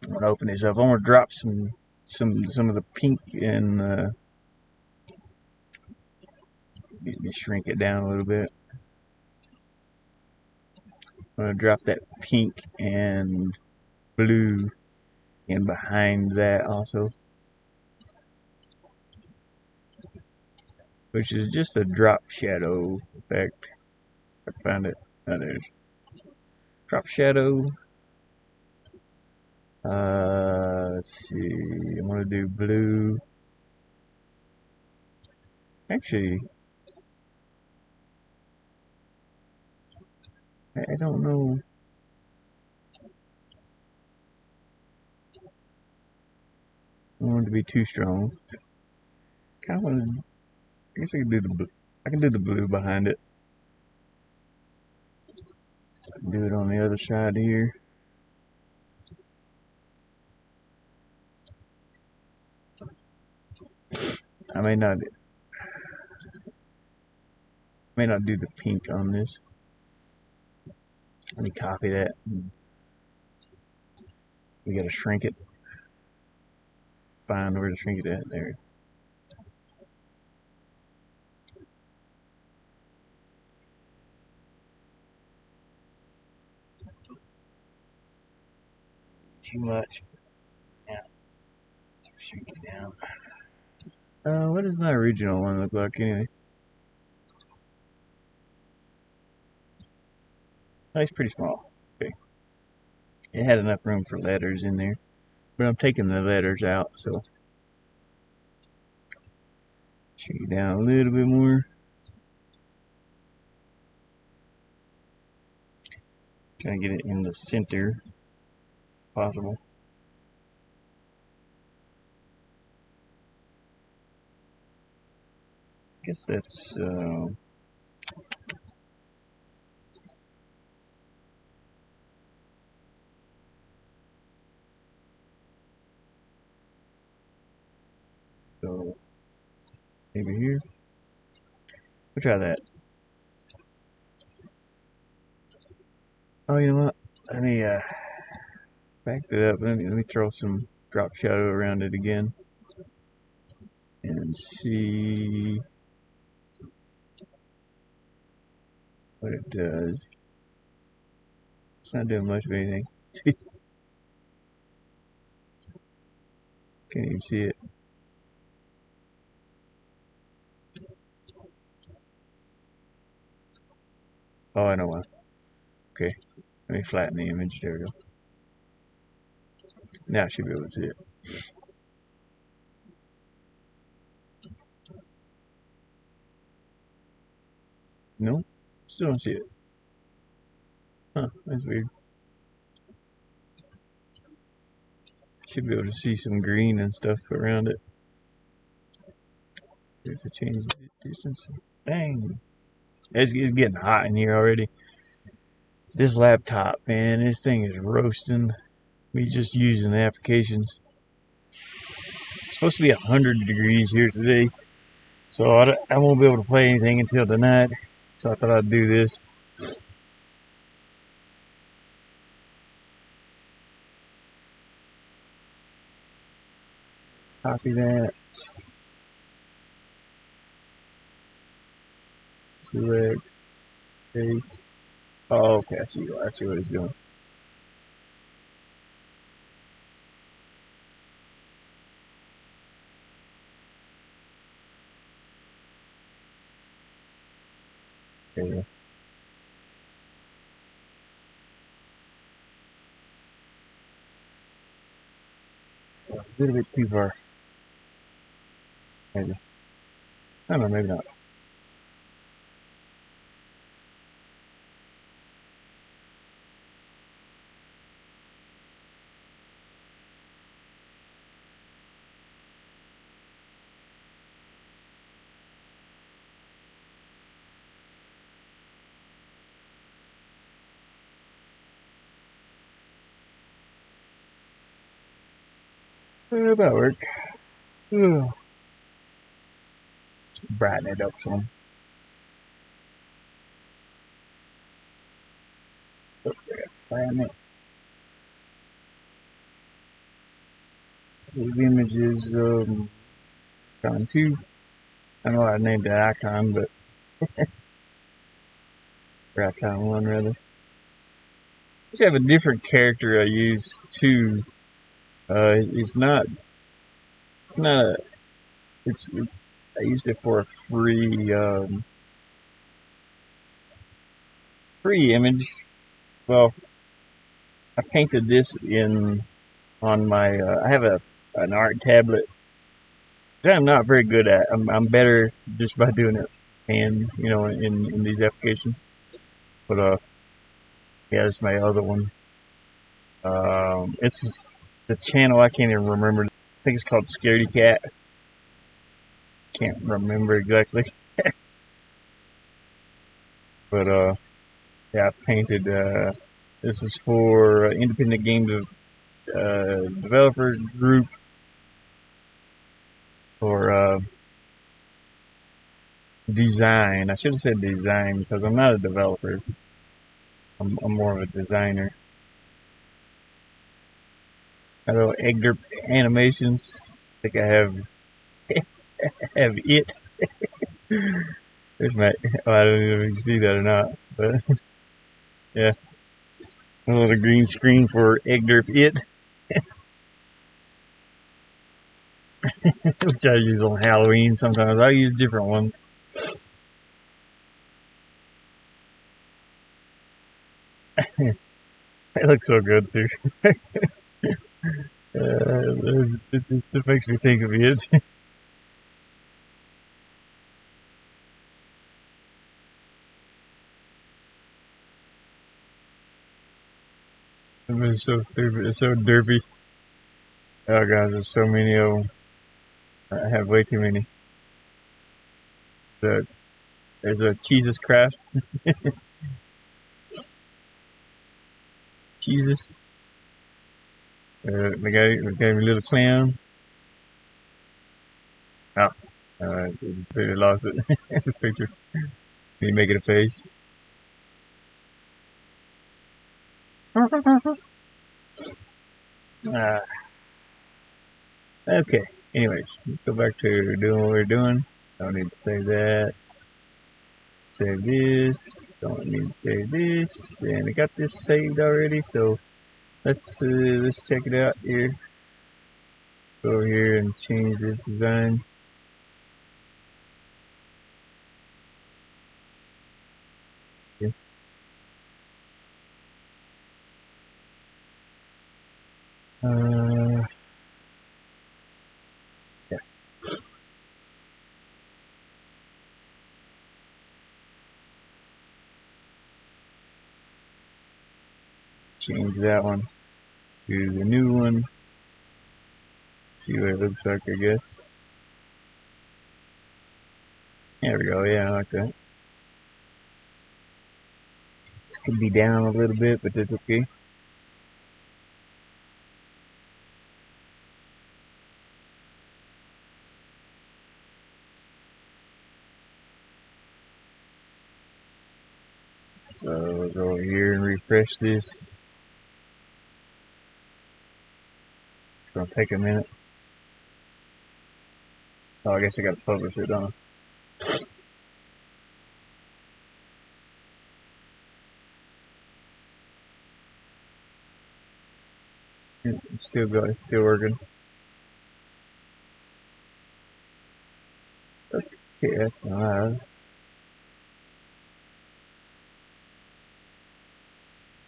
I'm gonna open this up. I'm gonna drop some of the pink and let me shrink it down a little bit. I'm gonna drop that pink and blue in behind that also, which is just a drop shadow effect. I found it. Oh, there's drop shadow. Let's see. I'm gonna do blue. Actually, I don't know. I don't want it to be too strong. Kind of want to. I guess I can do the blue. I can do the blue behind it. Do it on the other side here. I may not do the pink on this. Let me copy that. We gotta shrink it. Find where to shrink it at. There. Too much. Yeah. Shrink it down. What does my original one look like anyway? Oh, it's pretty small. Okay. It had enough room for letters in there. But I'm taking the letters out, so shrink it down a little bit more. Trying to get it in the center. possible. I guess that's so maybe here. We'll try that. Oh, you know what? Let me back that up. Let me throw some drop shadow around it again and see what it does. It's not doing much of anything. Can't even see it. Oh, I know why. Okay, let me flatten the image. There we go. Now I should be able to see it. No, still don't see it. Huh, that's weird. Should be able to see some green and stuff around it. If I change the distance. Dang. It's getting hot in here already. This laptop, man, this thing is roasting. Me just using the applications. It's supposed to be 100 degrees here today. So I won't be able to play anything until tonight. So I thought I'd do this. Copy that. Select. Paste. Oh, okay, I see what it's doing. Okay. So a little bit too far. Maybe. I don't know, maybe not. That'll work. Ugh. Brighten it up some. Flatten it. Save images, icon 2. I know I named the icon, but or icon 1 rather. I just have a different character I use too. It's not. It's not. I used it for a free image. Well, I painted this in on my. I have an art tablet that I'm not very good at. I'm better just by doing it and in these applications. But yeah, this is my other one. It's the channel I can't even remember. I think it's called Scaredy Cat. Can't remember exactly. But yeah, I painted. This is for independent game developer group for design. I should have said design because I'm not a developer. I'm more of a designer. I know Egder Animations. I think I have it. There's my. Oh, I don't know if you can see that or not, but yeah, a little green screen for Egder it, which I use on Halloween. Sometimes I use different ones. It looks so good too. It makes me think of it. is so stupid. It's so derpy. Oh god, there's so many of them. I have way too many. There's a Jesus craft. Jesus. The guy, little clown. Oh, they lost it. The picture. Can you make it a face? Uh, okay. Anyways, let's go back to doing what we're doing. Don't need to save that. Save this. Don't need to save this. And I got this saved already, so let's check it out here. Go over here and change this design. Okay. Yeah. Change that one to the new one. See what it looks like, I guess. There we go. Yeah, I like that. This could be down a little bit, but that's okay. So we'll go over here and refresh this. It's gonna take a minute. Oh, I guess I gotta publish it, don't I? It's still going. It's still working. Okay, that's live.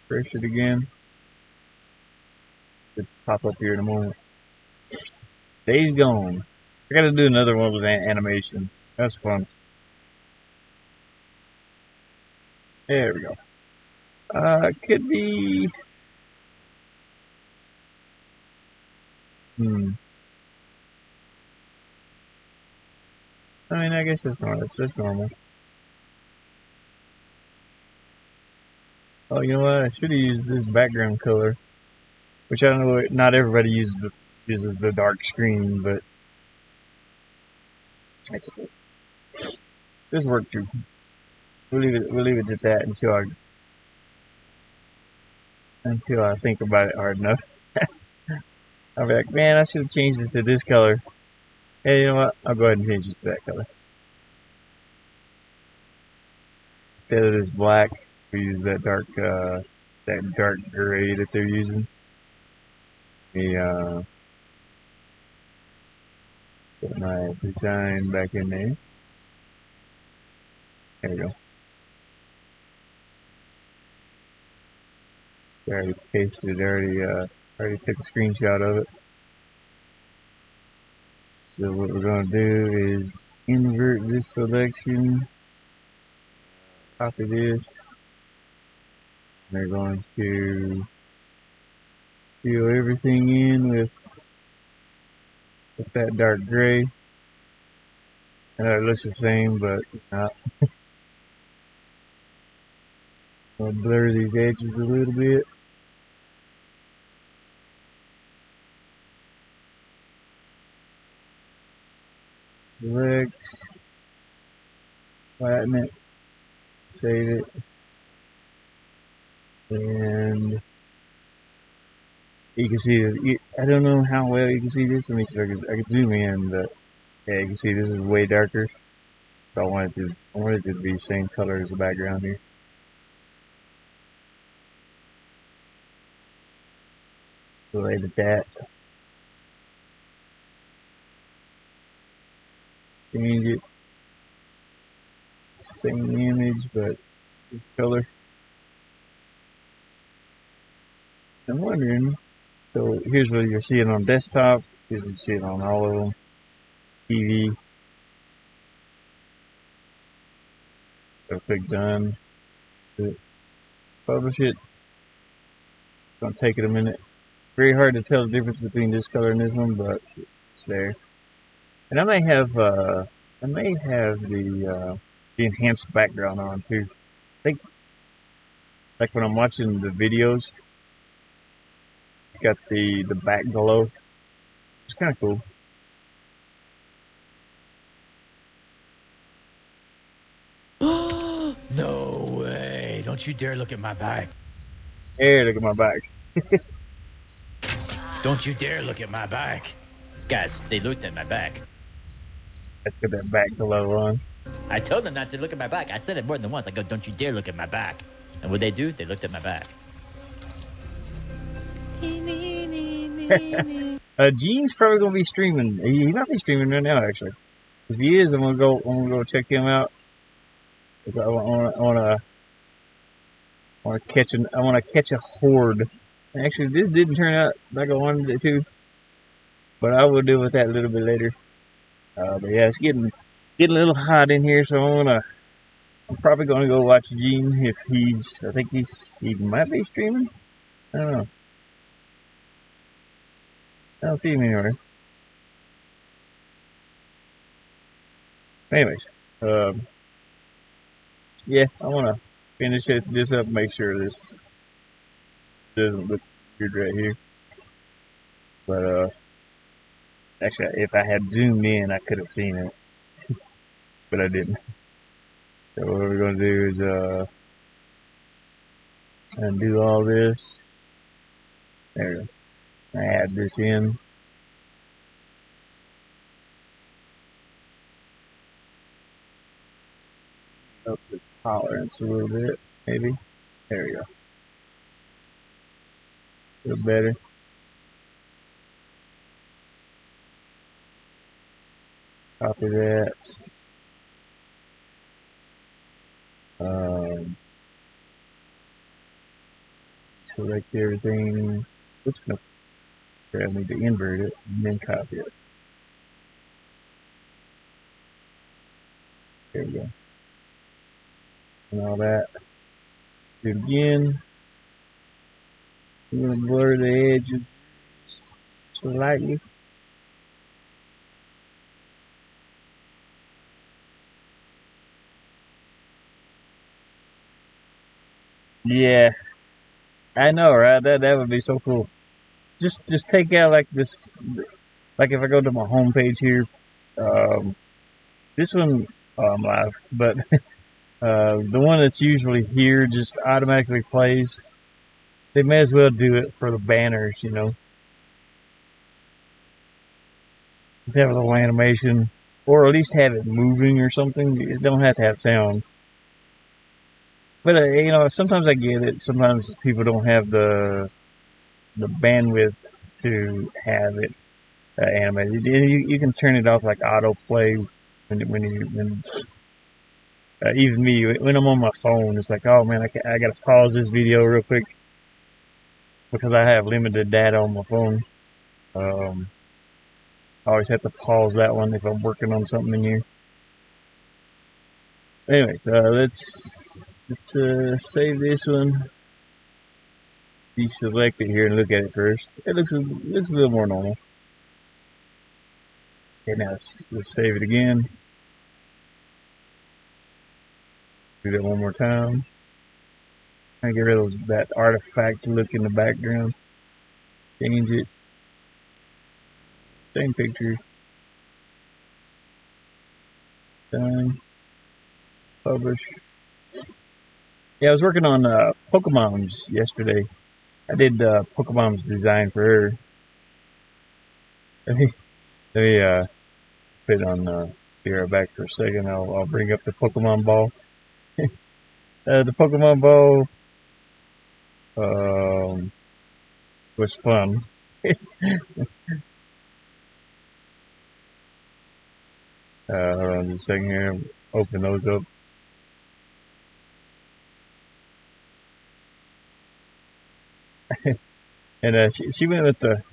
Refresh it again. It'll pop up here in a moment. Days gone. I gotta do another one with animation. That's fun. There we go. It could be. I mean, I guess that's normal. That's normal. Oh, you know what? I should have used this background color, which I don't know. Not everybody uses the dark screen, but that's okay. This worked too. We'll leave it at that until I think about it hard enough. I'll be like, man, I should have changed it to this color. Hey, you know what? I'll go ahead and change it to that color. Instead of this black, we use that dark gray that they're using. Put my design back in there. There we go. I already pasted it. Already took a screenshot of it. So what we're going to do is invert this selection, copy this. We're going to fill everything in with that dark gray. I know it looks the same, but it's not. I'll blur these edges a little bit. Select, flatten it, save it, and you can see this. I don't know how well you can see this. Let me see if I can zoom in, but yeah, you can see this is way darker. So I wanted it to be the same color as the background here. So I edit that. Change it. It's the same image, but color. I'm wondering. So here's what you're seeing on desktop. Here's what you see it on all of them. TV. So click done. Publish it. gonna take it a minute. Very hard to tell the difference between this color and this one, but it's there. And I may have the enhanced background on too. I think like when I'm watching the videos, it's got the back glow. It's kind of cool. No way. Don't you dare look at my back. Hey, look at my back. Don't you dare look at my back. Guys, they looked at my back. Let's get that back glow on. I told them not to look at my back. I said it more than once. I go, don't you dare look at my back. And what they do? They looked at my back. Gene's probably gonna be streaming. He might be streaming right now, actually. If he is, I'm gonna go check him out. Cause I wanna catch a horde. Actually, this didn't turn out like I wanted it to, but I will deal with that a little bit later. But yeah, it's getting a little hot in here, so I'm probably gonna go watch Gene if I think he might be streaming. I don't know. I don't see him anywhere. Anyways, yeah, I want to finish this up, make sure this doesn't look weird right here. But actually, if I had zoomed in, I could have seen it, but I didn't. So what we're gonna do is undo all this. There we go. Add this in. Up the tolerance a little bit, maybe. There we go. A little better. Copy that. Select everything. Oops, no. I need to invert it and then copy it. There we go. And all that. Do it again. I'm going to blur the edges slightly. Yeah, I know, right? That would be so cool. Just take out like this, like if I go to my home page here, this one I'm live, but the one that's usually here just automatically plays. They may as well do it for the banners, you know. Just have a little animation, or at least have it moving or something. It don't have to have sound. But you know, sometimes I get it. Sometimes people don't have the bandwidth to have it animated. You can turn it off like autoplay when even me when I'm on my phone, it's like, oh man, I gotta pause this video real quick because I have limited data on my phone. I always have to pause that one if I'm working on something in here. Anyway, let's save this one. Deselect it here and look at it first. It looks a little more normal. Okay, now let's save it again. Do that one more time. I get rid of that artifact look in the background. Change it. Same picture. Done. Publish. Yeah, I was working on Pokemon's yesterday. I did Pokemon's design for her. Let me put it on be right back for a second. I'll bring up the Pokemon ball. The Pokemon ball was fun. Hold on just a second here. Open those up. And she went with the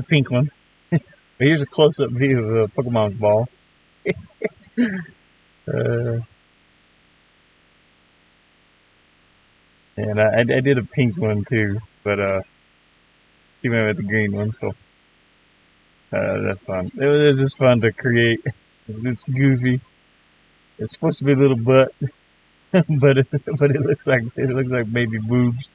pink one. But here's a close-up view of the Pokemon's ball. And I did a pink one too, but She went with the green one, so that's fun. It was just fun to create. It's goofy. It's supposed to be a little butt, but it looks like baby boobs.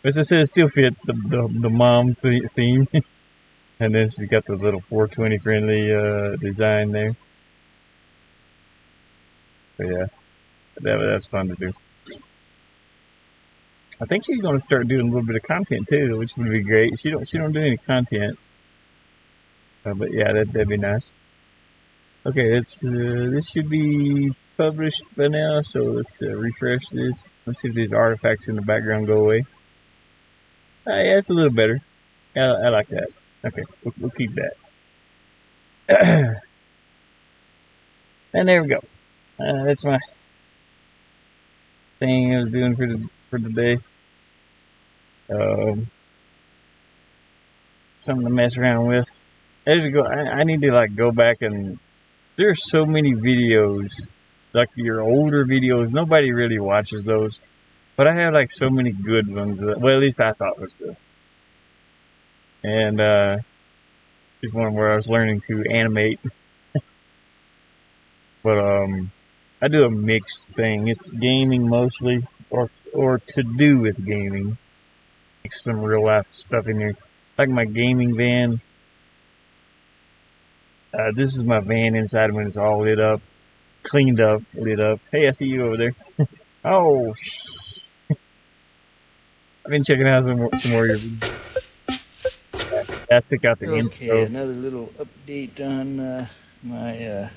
As I said, it still fits the mom theme, and then she's got the little 420 friendly design there. But yeah, that's fun to do. I think she's going to start doing a little bit of content too, which would be great. She don't do any content, but yeah, that'd be nice. Okay, this should be published by now, so let's refresh this. Let's see if these artifacts in the background go away. Yeah, it's a little better. I like that. Okay, we'll keep that. And there we go. That's my thing I was doing for the day. Something to mess around with. As you go, I need to like go back, and there's so many videos, like your older videos. Nobody really watches those, but I have like so many good ones. Well, at least I thought was good. And there's one where I was learning to animate, but I do a mixed thing. It's gaming mostly, or to do with gaming. Like some real life stuff in here, like my gaming van. This is my van inside when it's all lit up, cleaned up, lit up. Hey, I see you over there. Oh, I've been checking out some more of your videos. I took out the Okay, intro. another little update on my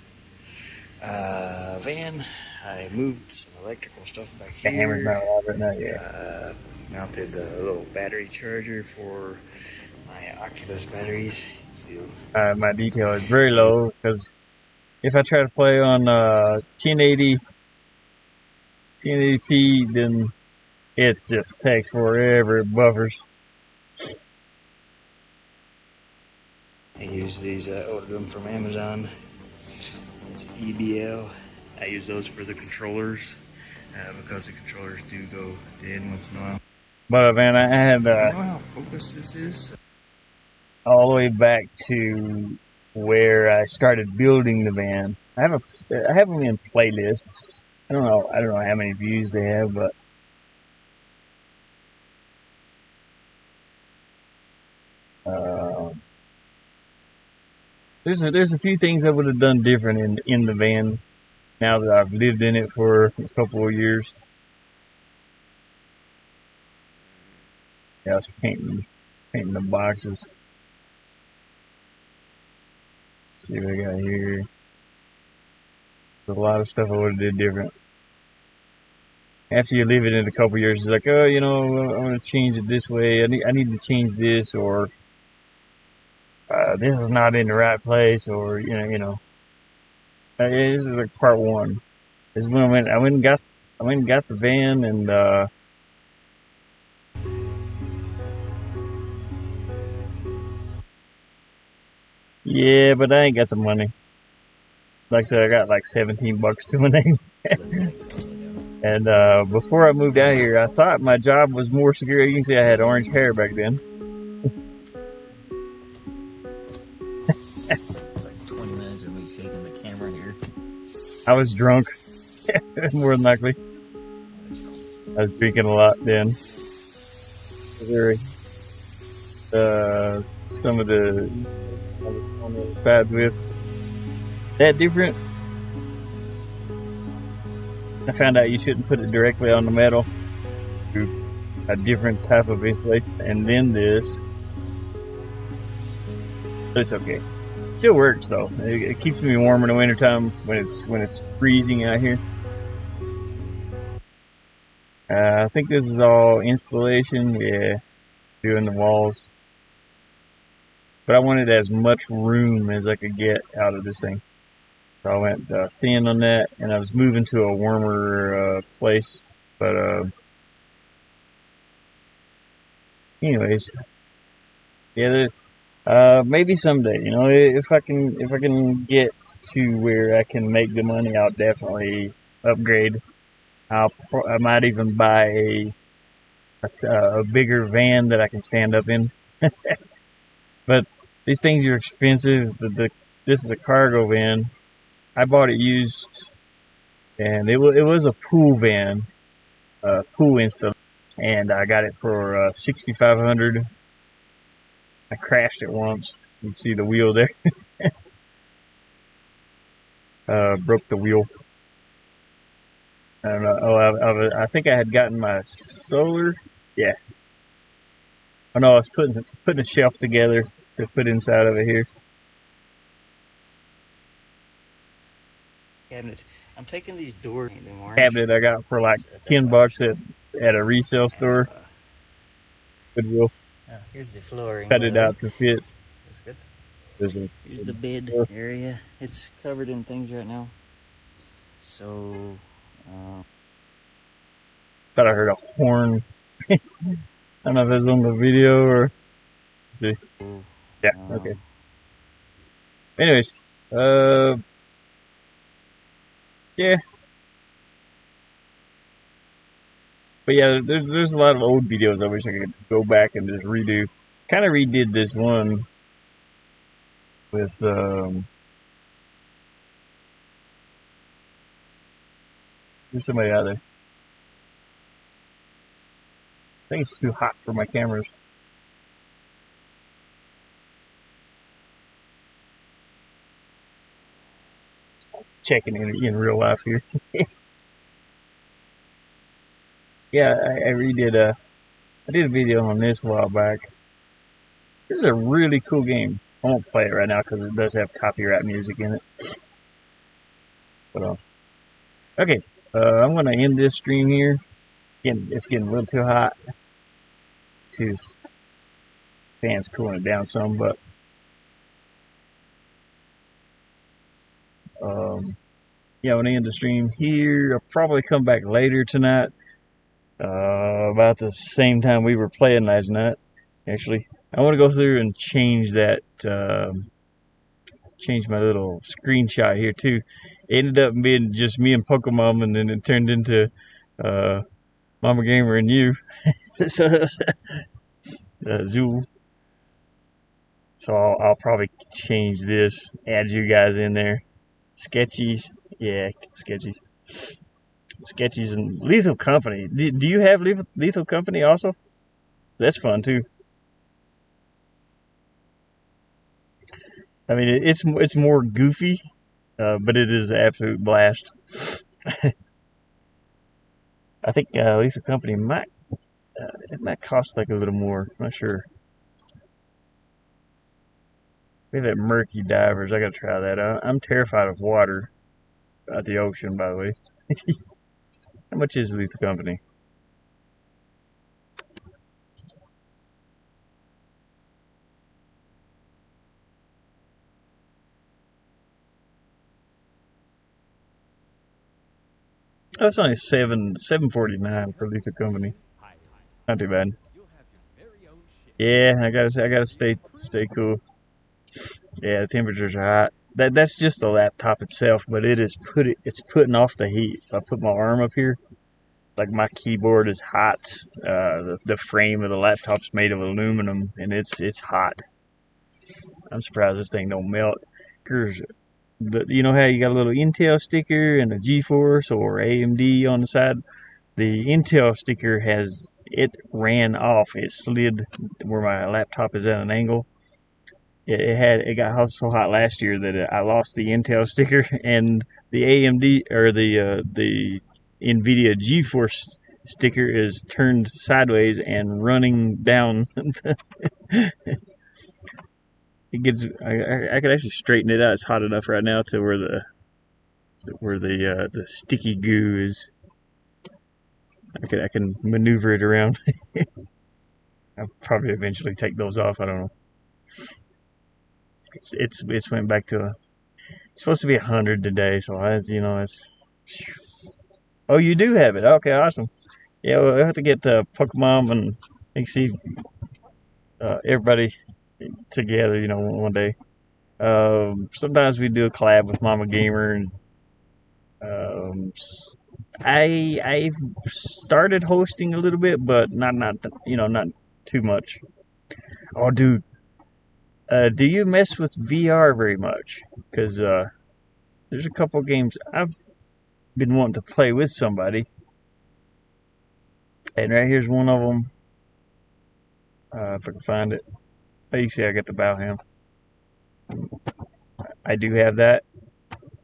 van. I moved some electrical stuff back The hammer's not here. alive right now yet. Mounted a little battery charger for my Oculus batteries. So, My detail is very low because if I try to play on 1080p, then it just takes forever. It buffers. I use these, ordered them from Amazon. It's EBL. I use those for the controllers because the controllers do go dead once in a while. But man, I had I don't know how focused this is. all the way back to where I started building the van. I have them in playlists. I don't know how many views they have, but there's a few things I would have done different in the van now that I've lived in it for a couple of years. Yeah, I was painting the boxes. Let's see what I got here. There's a lot of stuff I would have did different. After you leave it in a couple of years, it's like, oh, I want to change it this way. I need to change this, or this is not in the right place, or This is like part one. This is when I went and got the van, and yeah, but I ain't got the money. Like I said, I got like $17 to my name. And before I moved out here, I thought my job was more secure. You can see I had orange hair back then. It's like 20 minutes of me shaking the camera here. I was drunk, more than likely. I was drinking a lot then. Some of the on the sides with that different. I found out you shouldn't put it directly on the metal. Do a different type of insulation, and then this. But it's okay. It still works though. It keeps me warm in the wintertime when it's freezing out here. I think this is all installation. Yeah, doing the walls. But I wanted as much room as I could get out of this thing. So I went thin on that, and I was moving to a warmer place. But anyways, yeah, maybe someday, if I can get to where I can make the money, I'll definitely upgrade. I might even buy a bigger van that I can stand up in. But these things are expensive. This is a cargo van. I bought it used, and it was a pool van, pool install, and I got it for 6,500. I crashed it once. You can see the wheel there. Broke the wheel. I don't know. Oh, I think I had gotten my solar. Yeah. Oh no, I was putting a shelf together to put inside of it here. Cabinet. I'm taking these doors. Cabinet I got for like $10 at a resale store. Goodwill. Here's the flooring. Cut it out to fit. That's good. There's Here's the bed area. It's covered in things right now. So, thought I heard a horn. I don't know if it's on the video or. Yeah. Okay. Anyways, yeah. But yeah, there's a lot of old videos I wish I could go back and just redo. Kind of redid this one with there's somebody out there. I think it's too hot for my cameras. Checking in real life here. Yeah, I redid I did a video on this a while back. This is a really cool game. I won't play it right now because it does have copyright music in it. But okay, I'm gonna end this stream here. Again, it's getting a little too hot. See this fan's cooling it down some, but yeah, I'm gonna end the stream here. I'll probably come back later tonight. About the same time we were playing last night. Actually, I want to go through and change that. Change my little screenshot here too. It ended up being just me and Pokemon, and then it turned into Mama Gamer and you. So Zool. So I'll probably change this. Add you guys in there. Sketchies, yeah, sketchy. Sketchies and Lethal Company. Do you have Lethal Company also? That's fun too. I mean, it's more goofy, but it is an absolute blast. I think Lethal Company might it might cost like a little more. I'm not sure. We have that Murky Divers. I gotta try that out. I'm terrified of water. At the ocean, by the way. How much is Lethal Company? Oh, it's only $7.49 for Lethal Company. Not too bad. Yeah, I gotta stay cool. Yeah, the temperatures are hot. That's just the laptop itself, but it's putting off the heat. If I put my arm up here, like my keyboard is hot. The frame of the laptop's made of aluminum, and it's hot. I'm surprised this thing don't melt. You know how you got a little Intel sticker and a GeForce or AMD on the side? The Intel sticker it ran off. It slid where my laptop is at an angle. It got so hot last year that I lost the Intel sticker, and the AMD or the NVIDIA GeForce sticker is turned sideways and running down. I could actually straighten it out. It's hot enough right now to where the sticky goo is. I can maneuver it around. I'll probably eventually take those off. I don't know. It's went back to it's supposed to be 100 today, so it's. Oh, you do have it. Okay, awesome. Yeah, we'll have to get Pokemon and see everybody together. One day. Sometimes we do a collab with Mama Gamer, and I've started hosting a little bit, but not not too much. Oh, dude, do you mess with VR very much? Because there's a couple games I've been wanting to play with somebody, and right here's one of them. If I can find it. Oh, you see, I got the Bauham. I do have that,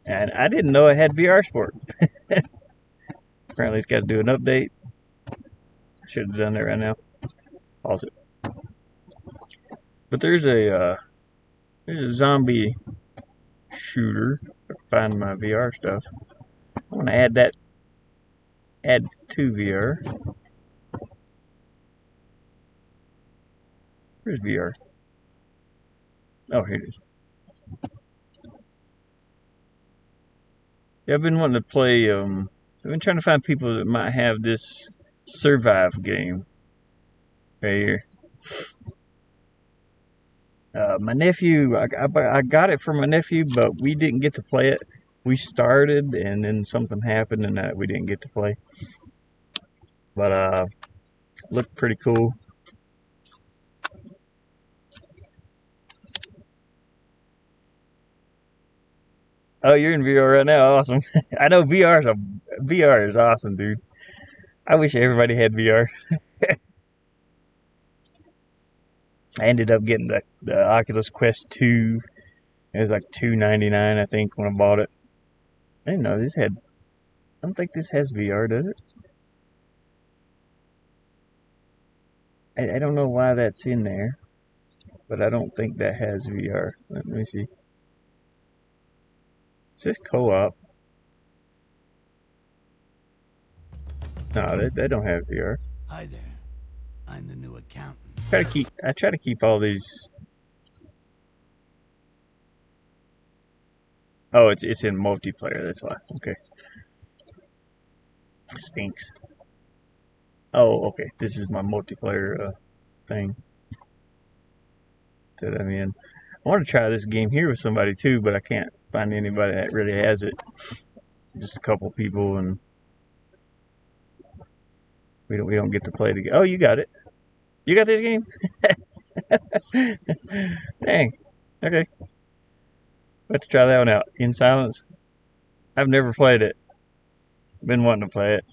and I didn't know it had VR support. Apparently, it's got to do an update. I should have done that right now. Pause it. But there's a zombie shooter. If I can find my VR stuff. I want to add that. Add to VR. Where's VR? Oh, here it is. Yeah, I've been wanting to play. I've been trying to find people that might have this Survive game right here. My nephew, I got it for my nephew, but we didn't get to play it. We started, and then something happened, and we didn't get to play. But looked pretty cool. Oh, you're in VR right now. Awesome. I know VR is awesome, dude. I wish everybody had VR. I ended up getting the Oculus Quest 2. It was like $2.99, I think, when I bought it. I didn't know this had. I don't think this has VR, does it? I don't know why that's in there, but I don't think that has VR. Let me see. It says co-op. No, they don't have VR. Hi there. I'm the new accountant. I try to keep all these. Oh, it's in multiplayer. That's why. Okay. Sphinx. Oh, okay. This is my multiplayer thing that I'm in. I want to try this game here with somebody too, but I can't find anybody that really has it. Just a couple people, and we don't get to play together. Oh, you got it. You got this game? Dang. Okay. Let's try that one out. In Silence. I've never played it. Been wanting to play it.